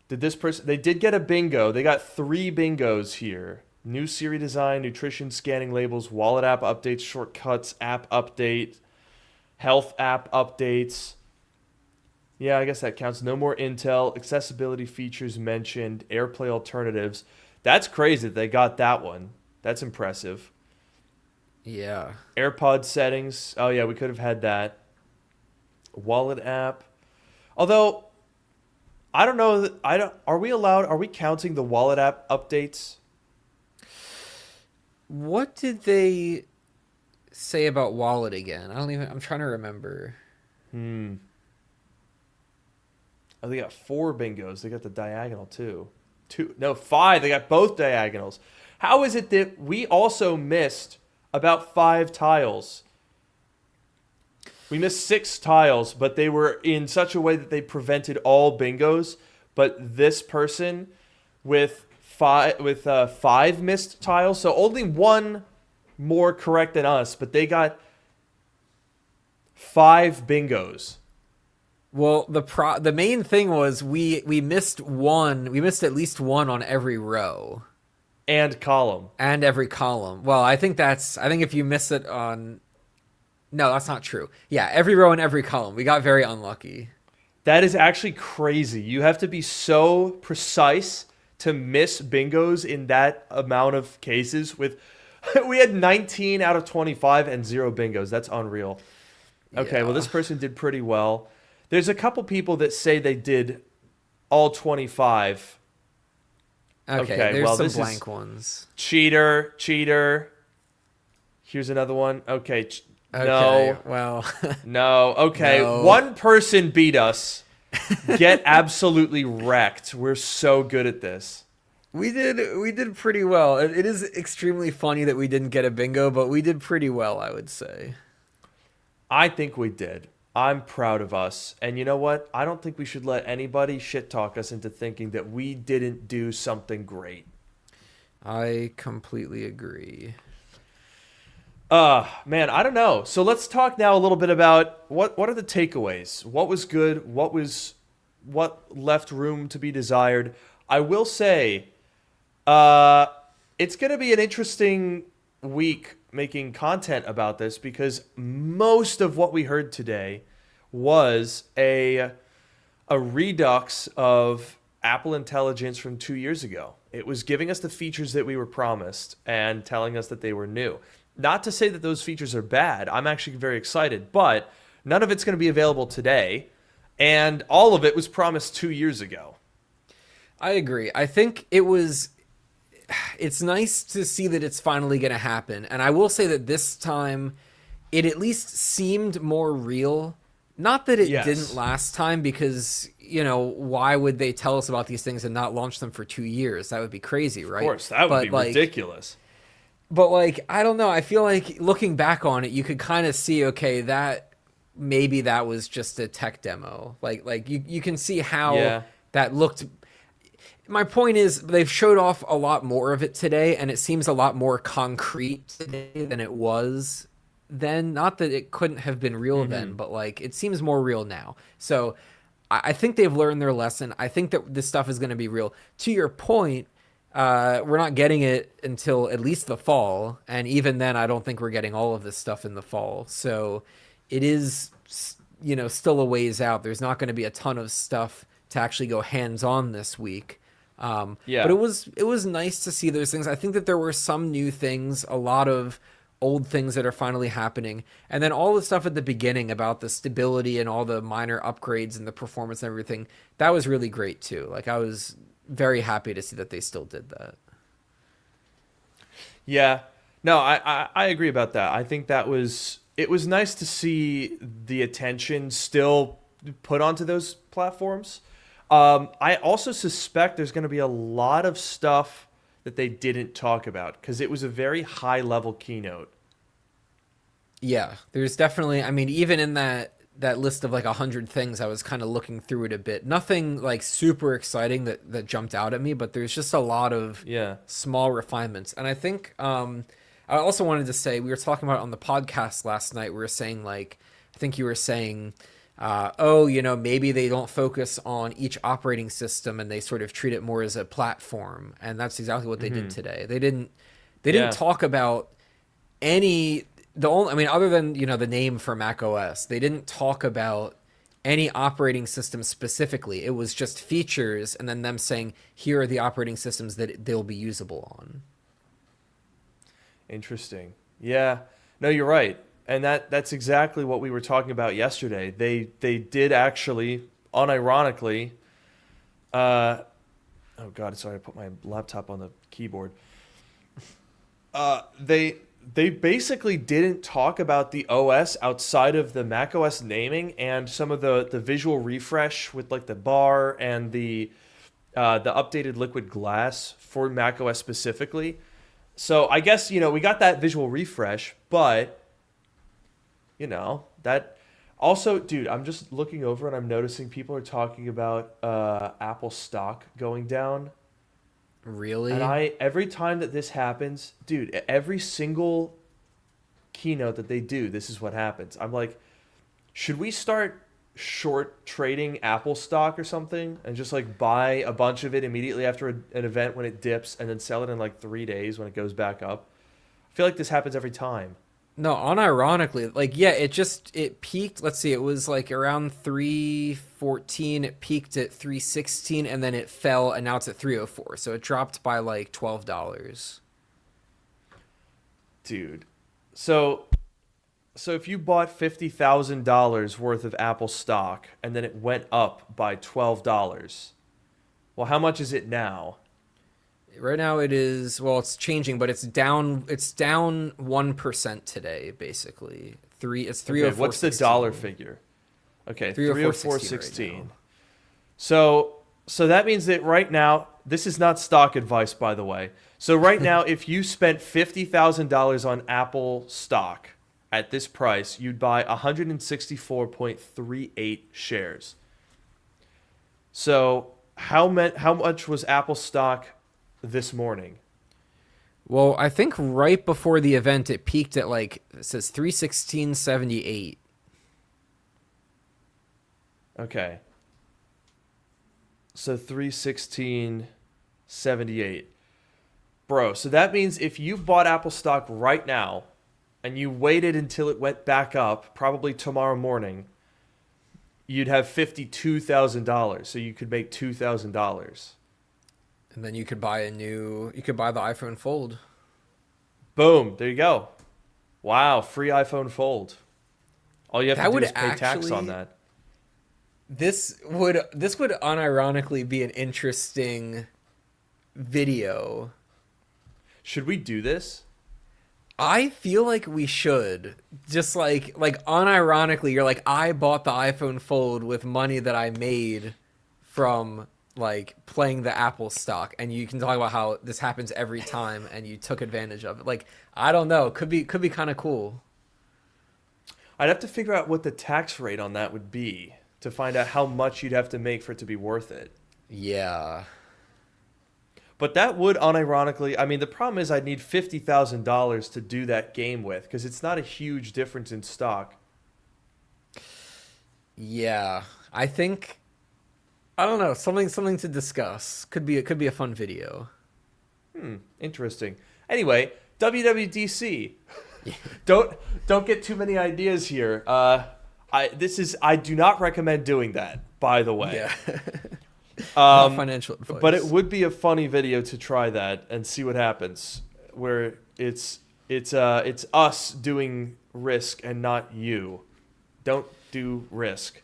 Did this person... They did get a bingo. They got 3 bingos here. New Siri design, nutrition, scanning labels, wallet app updates, shortcuts, app update, health app updates. Yeah, I guess that counts. No more Intel, accessibility features mentioned, AirPlay alternatives. That's crazy that they got that one. That's impressive. Yeah. AirPod settings. Oh yeah, we could have had that. Wallet app. Although I don't know. Are we allowed? Are we counting the wallet app updates? What did they say about wallet again? I'm trying to remember. Oh, they got 4 bingos. They got the diagonal too. 5. They got both diagonals. How is it that we also missed about 5 tiles? We missed 6 tiles, but they were in such a way that they prevented all bingos. But this person with 5 missed tiles, so only 1 more correct than us, but they got 5 bingos. Well, the main thing was we missed one. We missed at least one on every row And column. and every column. Well, I think if you miss it on, no, that's not true. Yeah, every row and every column. We got very unlucky. That is actually crazy. You have to be so precise to miss bingos in that amount of cases. We had 19 out of 25 and 0 bingos. That's unreal. Okay, Yeah. well, this person did pretty well. There's a couple people that say they did all 25. Okay, there's well, some this blank is ones. cheater. Here's another one. Okay, Okay, no. well, No. Okay, No. One person beat us. Get absolutely wrecked. We're so good at this. we did pretty well. It is extremely funny that we didn't get a bingo, but we did pretty well, I would say. I think we did. I'm proud of us. And you know what? I don't think we should let anybody shit talk us into thinking that we didn't do something great. I completely agree. Man, I don't know. So let's talk now a little bit about what are the takeaways? What was good? What left room to be desired? I will say, uh, it's going to be an interesting week making content about this because most of what we heard today was a redux of Apple Intelligence from 2 years ago. It was giving us the features that we were promised and telling us that they were new. Not to say that those features are bad. I'm actually very excited, but none of it's going to be available today, and all of it was promised 2 years ago. I agree. I think it's nice to see that it's finally going to happen. And I will say that this time it at least seemed more real. Not that it didn't Yes. last time because, you know, why would they tell us about these things and not launch them for 2 years? That would be crazy, right? Of course, that would be ridiculous. But like, I don't know. I feel like looking back on it, you could kind of see, okay, that maybe that was just a tech demo. Like you can see how Yeah. that looked. My point is they've showed off a lot more of it today, and it seems a lot more concrete today than it was then. Not that it couldn't have been real then, but like it seems more real now. So I think they've learned their lesson. I think that this stuff is going to be real. To your point, we're not getting it until at least the fall, and even then, I don't think we're getting all of this stuff in the fall. So it is, you know, still a ways out. There's not going to be a ton of stuff to actually go hands on this week. Yeah. But it was nice to see those things. I think that there were some new things, a lot of old things that are finally happening, and then all the stuff at the beginning about the stability and all the minor upgrades and the performance and everything. That was really great too. Like I was very happy to see that they still did that. Yeah. No, I agree about that. I think it was nice to see the attention still put onto those platforms. I also suspect there's going to be a lot of stuff that they didn't talk about because it was a very high level keynote. Yeah, there's definitely. I mean, even in that list of like 100 things, I was kind of looking through it a bit. Nothing like super exciting that jumped out at me, but there's just a lot of Yeah. small refinements. And I think I also wanted to say we were talking about it on the podcast last night. We were saying like I think you were saying. Oh, you know, maybe they don't focus on each operating system and they sort of treat it more as a platform, and that's exactly what they did today. They didn't Yeah. talk about any the only I mean other than, you know, the name for Mac OS. They didn't talk about any operating system specifically. It was just features and then them saying here are the operating systems that they'll be usable on. Interesting. Yeah. No, you're right. And that's exactly what we were talking about yesterday. They did actually, unironically, oh God, sorry, I put my laptop on the keyboard. They basically didn't talk about the OS outside of the Mac OS naming and some of the visual refresh with like the bar and the updated liquid glass for Mac OS specifically. So I guess, you know, we got that visual refresh, but you know, that also, dude, I'm just looking over and I'm noticing people are talking about Apple stock going down. Really? And every time that this happens, dude, every single keynote that they do, this is what happens. I'm like, should we start short trading Apple stock or something and just like buy a bunch of it immediately after an event when it dips and then sell it in like 3 days when it goes back up? I feel like this happens every time. No, unironically, like yeah, it peaked. Let's see, it was like around 314. It peaked at 316, and then it fell, and now it's at 304. So it dropped by like $12. Dude. So if you bought $50,000 worth of Apple stock and then it went up by $12, well, how much is it now? Right now it is well, it's changing, but it's down. It's down 1% today, basically. It's three Okay, oh four. what's the dollar figure? Okay, 304.16 right 304.16. now. So that means that right now, this is not stock advice, by the way. So right now, if you spent $50,000 on Apple stock at this price, you'd buy 164.38 shares. So how much was Apple stock this morning? Well, I think right before the event, it peaked at like it says 316.78. Okay. So 316.78. Bro, so that means if you bought Apple stock right now and you waited until it went back up, probably tomorrow morning, you'd have $52,000. So you could make $2,000. And then you could buy the iPhone Fold. Boom, there you go. Wow, free iPhone Fold. All you have That to do would is pay tax on actually that. this would unironically be an interesting video. Should we do this? I feel like we should. Just like unironically, you're like, I bought the iPhone Fold with money that I made from like playing the Apple stock, and you can talk about how this happens every time and you took advantage of it. Like, I don't know, could be kind of cool. I'd have to figure out what the tax rate on that would be to find out how much you'd have to make for it to be worth it. Yeah. But that would unironically, I mean, the problem is I'd need $50,000 to do that game with because it's not a huge difference in stock. Yeah. I don't know, something to discuss. Could be a fun video. Interesting. Anyway, WWDC. Don't get too many ideas here. I do not recommend doing that, by the way. Yeah. Not financial advice. But it would be a funny video to try that and see what happens. Where it's us doing Risk and not you. Don't do Risk.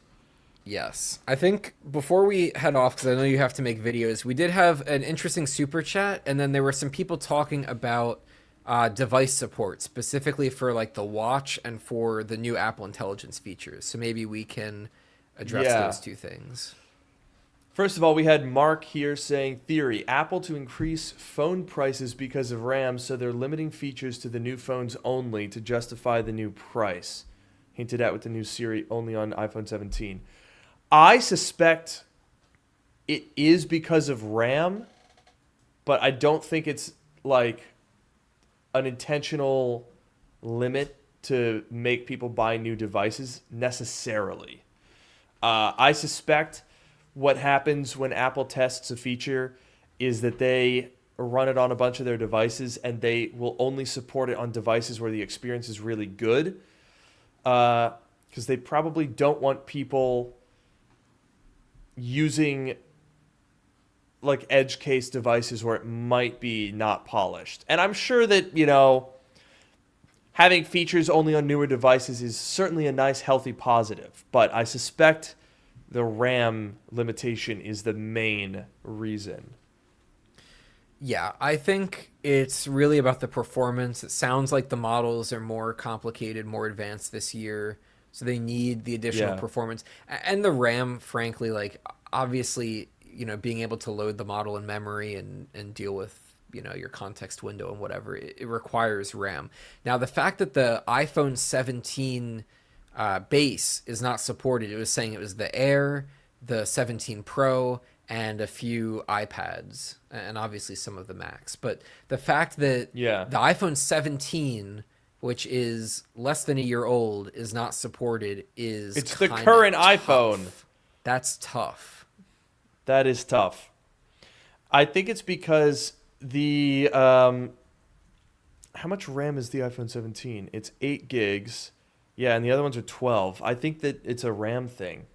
Yes. I think before we head off, because I know you have to make videos, we did have an interesting super chat, and then there were some people talking about device support, specifically for like the watch and for the new Apple Intelligence features. So maybe we can address those two things. First of all, we had Mark here saying, theory, Apple to increase phone prices because of RAM, so they're limiting features to the new phones only to justify the new price. Hinted at with the new Siri only on iPhone 17. I suspect it is because of RAM, but I don't think it's like an intentional limit to make people buy new devices necessarily. I suspect what happens when Apple tests a feature is that they run it on a bunch of their devices and they will only support it on devices where the experience is really good, because they probably don't want people using like edge case devices where it might be not polished. And I'm sure that, having features only on newer devices is certainly a nice, healthy positive. But I suspect the RAM limitation is the main reason. Yeah, I think it's really about the performance. It sounds like the models are more complicated, more advanced this year, so they need the additional performance. And the RAM, frankly, like obviously, being able to load the model in memory and deal with, your context window and whatever, it requires RAM. Now, the fact that the iPhone 17 base is not supported, it was saying it was the Air, the 17 Pro, and a few iPads, and obviously some of the Macs. But the fact that the iPhone 17, which is less than a year old, is not supported it's the current tough. iPhone. That's tough. That is tough. I think it's because the how much RAM is the iPhone 17? It's 8 gigs. Yeah, and the other ones are 12. I think that it's a RAM thing.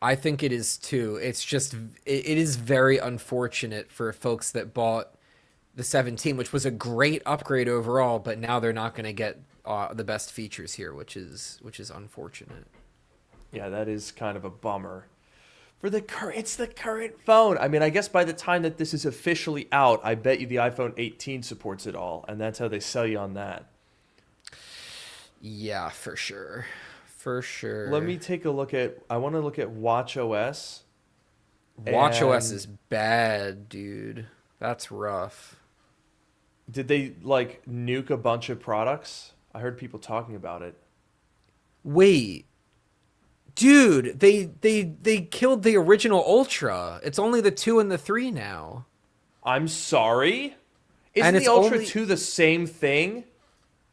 I think it is too. It's just, it is very unfortunate for folks that bought the 17, which was a great upgrade overall, but now they're not going to get the best features here, which is unfortunate. Yeah, that is kind of a bummer. It's the current phone. I mean, I guess by the time that this is officially out, I bet you the iPhone 18 supports it all, and that's how they sell you on that. Yeah, for sure. For sure. Let me take a look at, I want to look at WatchOS. WatchOS is bad, dude. That's rough. Did they like nuke a bunch of products? I heard people talking about it. Wait. Dude, they killed the original Ultra. It's only the 2 and the 3 now. I'm sorry. Isn't And the it's Ultra only 2 the same thing?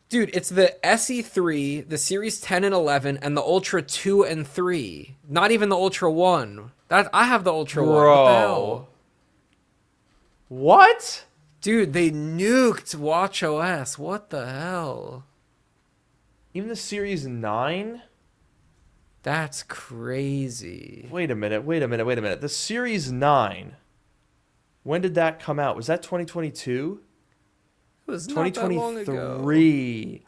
Dude, it's the SE3, the Series 10 and 11, and the Ultra 2 and 3. Not even the Ultra 1. That I have the Ultra 1. What the Bro. hell? What? Dude, they nuked WatchOS. What the hell? Even the Series 9? That's crazy. Wait a minute, wait a minute, wait a minute. The Series 9, when did that come out? Was that 2022? It was not that long ago. 2023.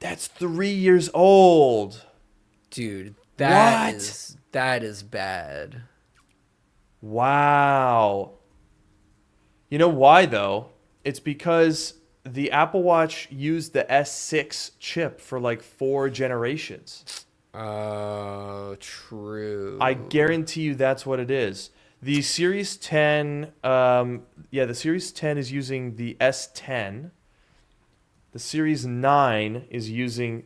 That's 3 years old. Dude, What? that is bad. Wow. You know why, though? It's because the Apple Watch used the S6 chip for like 4 generations. True. I guarantee you that's what it is. The Series 10, the Series 10 is using the S10. The Series 9 is using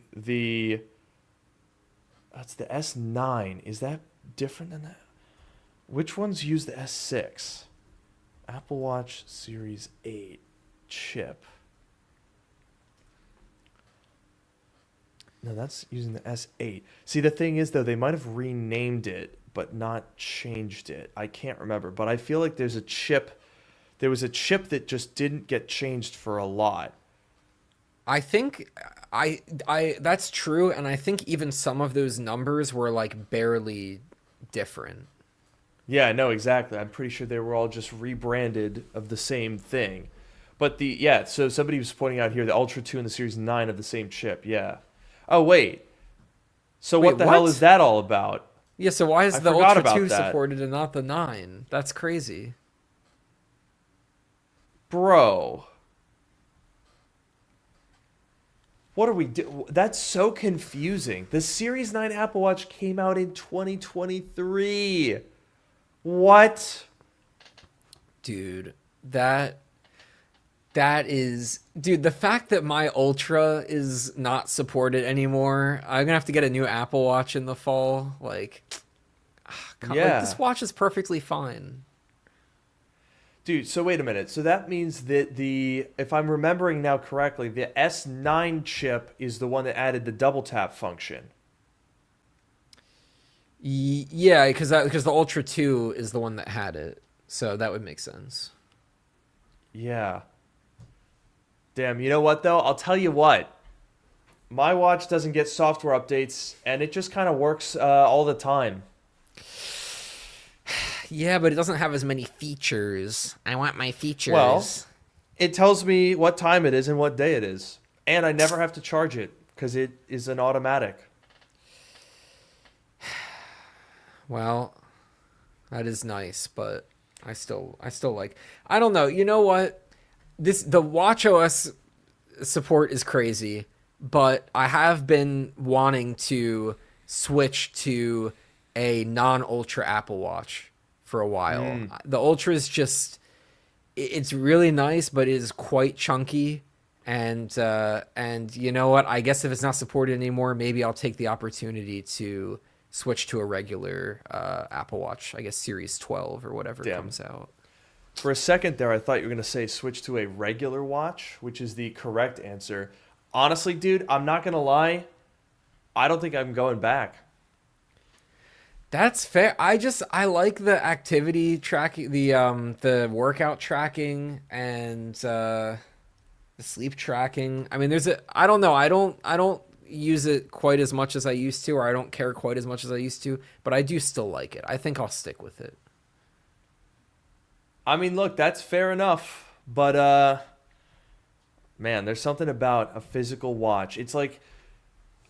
that's the S9. Is that different than that? Which ones use the S6? Apple Watch Series 8 chip. No, that's using the S8. See, the thing is, though, they might have renamed it, but not changed it. I can't remember, but I feel like there's a chip. There was a chip that just didn't get changed for a lot. I think I that's true, and I think even some of those numbers were like barely different. Yeah, no, exactly. I'm pretty sure they were all just rebranded of the same thing. But so somebody was pointing out here the Ultra 2 and the Series 9 of the same chip. Yeah. Oh, wait. So Wait, what the hell is that all about? Yeah, so why is I the forgot Ultra about 2 that. supported and not the 9? That's crazy. Bro. What are we doing? That's so confusing. The Series 9 Apple Watch came out in 2023. What? Dude, dude, the fact that my Ultra is not supported anymore, I'm gonna have to get a new Apple Watch in the fall. Like, God, Yeah. like, this watch is perfectly fine. Dude, so wait a minute. So that means that if I'm remembering now correctly, the S9 chip is the one that added the double tap function. Yeah, because the Ultra 2 is the one that had it, so that would make sense. Yeah. Damn, you know what though? I'll tell you what. My watch doesn't get software updates, and it just kind of works all the time. Yeah, but it doesn't have as many features. I want my features. Well, it tells me what time it is and what day it is. And I never have to charge it because it is an automatic. Well, that is nice, but I still like. I don't know. You know what? The WatchOS support is crazy, but I have been wanting to switch to a non-Ultra Apple Watch for a while. The Ultra is just it's really nice, but it is quite chunky. And you know what? I guess if it's not supported anymore, maybe I'll take the opportunity to switch to a regular Apple Watch. I guess Series 12 or whatever comes out. For a second there, I thought you were going to say switch to a regular watch, which is the correct answer. Honestly, dude, I'm not going to lie. I don't think I'm going back. That's fair. I like the activity tracking, the workout tracking, and the sleep tracking. I mean, I don't know. I don't use it quite as much as I used to, or I don't care quite as much as I used to, but I do still like it. I think I'll stick with it. I mean, look, that's fair enough, but man, there's something about a physical watch. It's like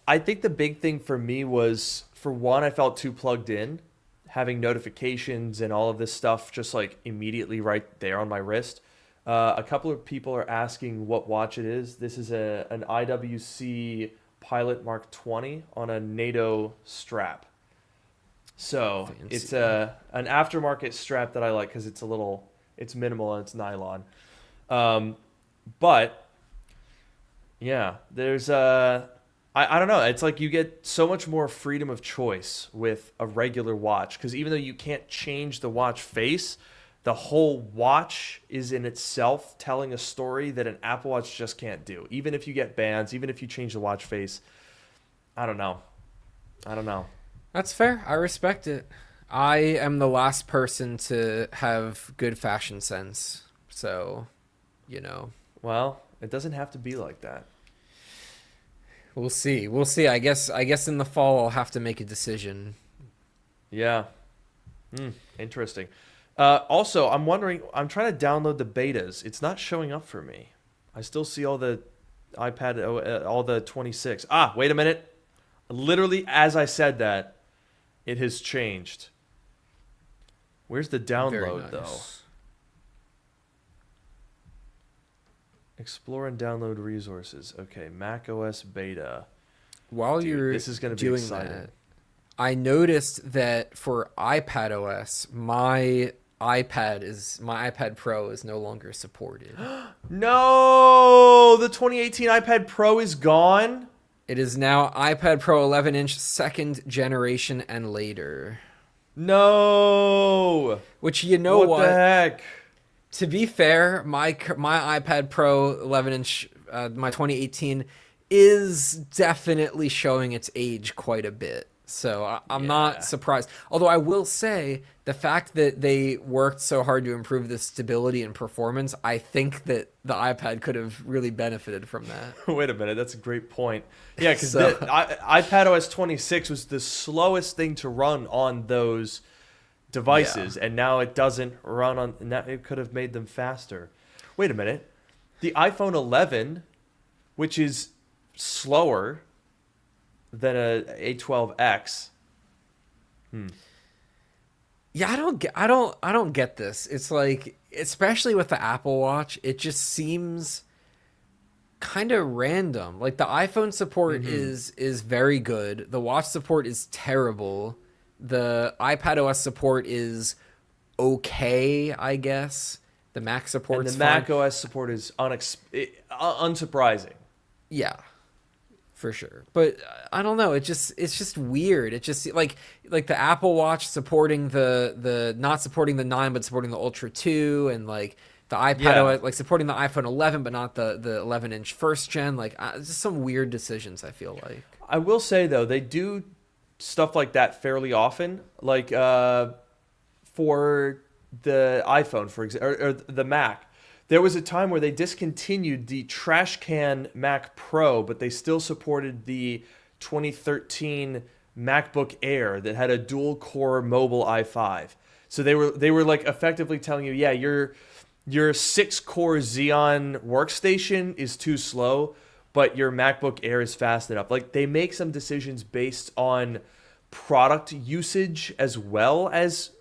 I think the big thing for me was, for one, I felt too plugged in, having notifications and all of this stuff just like immediately right there on my wrist. A couple of people are asking what watch it is. This is an IWC Pilot Mark 20 on a NATO strap. So Fancy. it's an aftermarket strap that I like because it's minimal and it's nylon. But yeah, there's I don't know. It's like you get so much more freedom of choice with a regular watch because even though you can't change the watch face, the whole watch is in itself telling a story that an Apple Watch just can't do. Even if you get bands, even if you change the watch face, I don't know. I don't know. That's fair. I respect it. I am the last person to have good fashion sense. So, you know, Well, it doesn't have to be like that. we'll see. We'll see. I guess in the fall I'll have to make a decision. Yeah. Interesting. Also, I'm wondering, I'm trying to download the betas. It's not showing up for me. I still see all the iPad, all the 26. Ah, wait a minute. Literally, as I said that, it has changed. Where's the Very download, though? nice. Explore and download resources. Okay, Mac OS beta. While Dude, you're this is going to be doing exciting. that, I noticed that for iPad OS, my iPad Pro is no longer supported. No! The 2018 iPad Pro is gone? It is now iPad Pro 11-inch second generation and later. No! Which, you know What the heck? To be fair, my iPad Pro 11-inch, my 2018, is definitely showing its age quite a bit. So I'm Yeah. not surprised. Although I will say the fact that they worked so hard to improve the stability and performance, I think that the iPad could have really benefited from that. Wait a minute, that's a great point. Yeah, because So- iPad OS 26 was the slowest thing to run on those devices, and now it doesn't run on. Now it could have made them faster. Wait a minute, the iPhone 11, which is slower than a A12X. Yeah, I don't get this. It's like, especially with the Apple Watch, it just seems kind of random. Like the iPhone support is very good. The watch support is terrible. The iPad OS support is okay, I guess. The Mac support And is the fine. Mac OS support is unsurprising. Yeah, for sure. But I don't know. It's just weird. It just like the Apple Watch supporting the not supporting the 9 but supporting the Ultra 2, and like the iPad Yeah. OS, like supporting the iPhone 11 but not the 11-inch first gen. Like it's just some weird decisions, I feel like. I will say though, they do stuff like that fairly often. Like for the iPhone, for example, or the Mac, there was a time where they discontinued the trash can Mac Pro, but they still supported the 2013 MacBook Air that had a dual core mobile i5. So they were like effectively telling you, yeah, your 6-core Xeon workstation is too slow, but your MacBook Air is fast enough. Like they make some decisions based on product usage as well as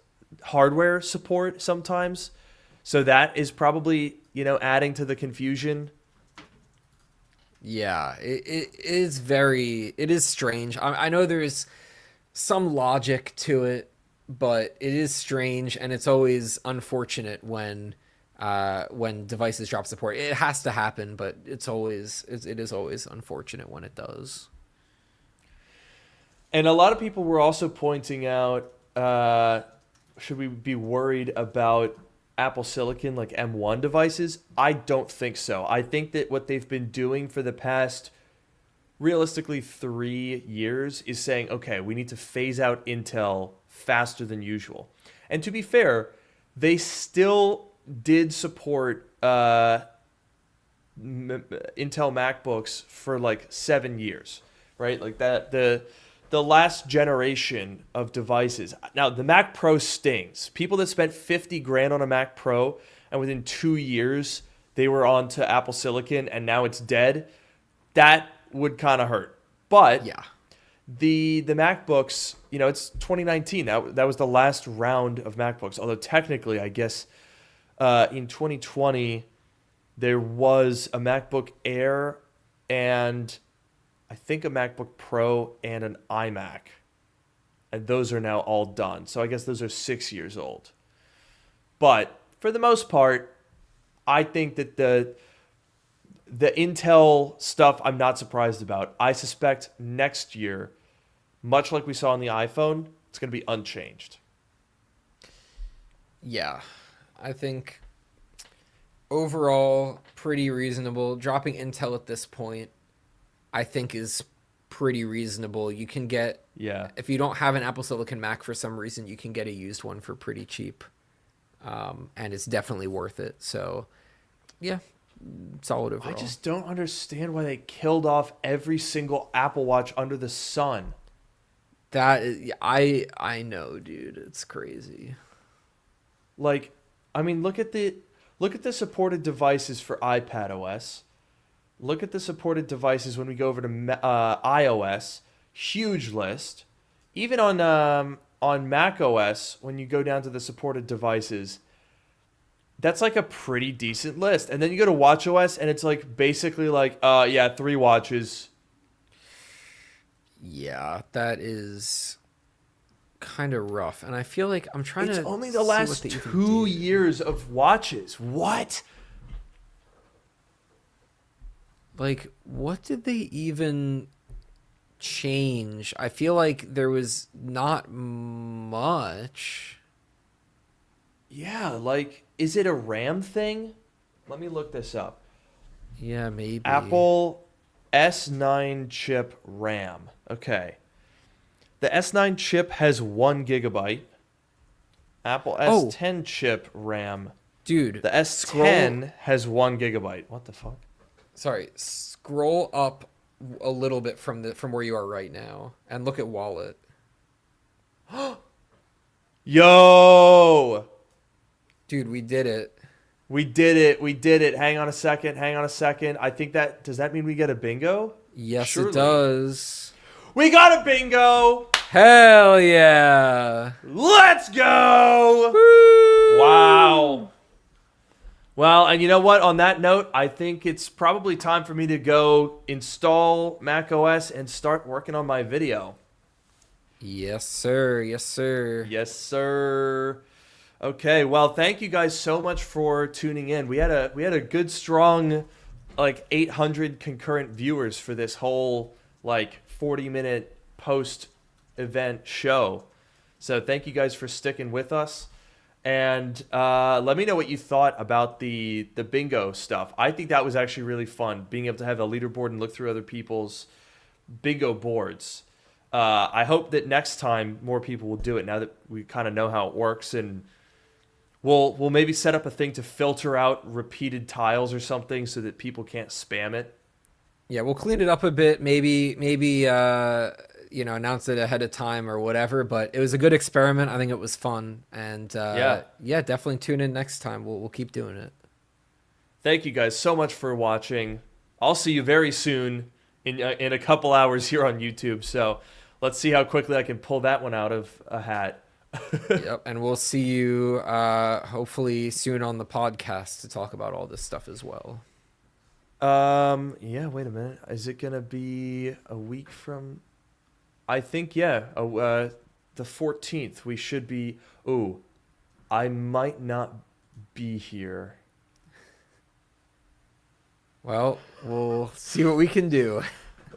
hardware support sometimes. So that is probably, adding to the confusion. Yeah, it is strange. I know there's some logic to it, but it is strange, and it's always unfortunate when devices drop support. It has to happen, but it is always unfortunate when it does. And a lot of people were also pointing out, should we be worried about Apple Silicon like M1 devices? I don't think so. I think that what they've been doing for the past realistically 3 years is saying, okay, we need to phase out Intel faster than usual. And to be fair, they still did support Intel MacBooks for like 7 years, right? Like that, the last generation of devices. Now, the Mac Pro stings. People that spent 50 grand on a Mac Pro and within 2 years they were on to Apple Silicon and now it's dead, that would kind of hurt. But Yeah. the MacBooks, it's 2019. That was the last round of MacBooks. Although technically, I guess in 2020 there was a MacBook Air and I think a MacBook Pro and an iMac. And those are now all done. So I guess those are 6 years old. But for the most part, I think that the Intel stuff I'm not surprised about. I suspect next year, much like we saw on the iPhone, it's going to be unchanged. Yeah. I think overall pretty reasonable. Dropping Intel at this point, I think is pretty reasonable. You can get, Yeah. if you don't have an Apple Silicon Mac for some reason, you can get a used one for pretty cheap. And it's definitely worth it. So, yeah, solid overall. I just don't understand why they killed off every single Apple Watch under the sun. That is, I know, dude. It's crazy. Like, I mean, look at the supported devices for iPad OS. Look at the supported devices when we go over to iOS. Huge list. Even on Mac OS, when you go down to the supported devices, that's like a pretty decent list. And then you go to watchOS, and it's like basically like, yeah, 3 watches. Yeah, that is kind of rough. And I feel like I'm trying to. It's only the see last what they even 2 did. years of watches. What? Like, what did they even change? I feel like there was not much. Yeah, like, is it a RAM thing? Let me look this up. Yeah, maybe. Apple S9 chip RAM. Okay. The S9 chip has 1 gigabyte. Apple S10 chip RAM. Dude, The S10 has 1 gigabyte. What the fuck? Sorry, scroll up a little bit from where you are right now and look at wallet. Yo! Dude, we did it. We did it. We did it. Hang on a second. Hang on a second. I think that... Does that mean we get a bingo? Yes, Surely. it does. We got a bingo! Hell yeah! Let's go! Woo! Wow. Well, and you know what? On that note, I think it's probably time for me to go install macOS and start working on my video. Yes, sir. Yes, sir. Yes, sir. Okay, well, thank you guys so much for tuning in. We had a good strong like 800 concurrent viewers for this whole like 40-minute post event show. So thank you guys for sticking with us. And let me know what you thought about the bingo stuff. I think that was actually really fun, being able to have a leaderboard and look through other people's bingo boards. I hope that next time more people will do it now that we kind of know how it works, and we'll maybe set up a thing to filter out repeated tiles or something so that people can't spam it. Yeah, we'll clean it up a bit. Maybe announce it ahead of time or whatever. But it was a good experiment. I think it was fun, and yeah, definitely tune in next time. We'll keep doing it. Thank you guys so much for watching. I'll see you very soon in a couple hours here on YouTube. So let's see how quickly I can pull that one out of a hat. Yep, and we'll see you hopefully soon on the podcast to talk about all this stuff as well. Yeah, wait a minute. Is it gonna be a week from? I think the 14th. We should be. Oh, I might not be here. Well, we'll see what we can do.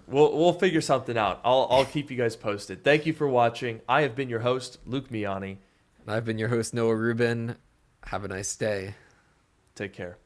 We'll figure something out. I'll keep you guys posted. Thank you for watching. I have been your host, Luke Miani. I've been your host, Noah Rubin. Have a nice day. Take care.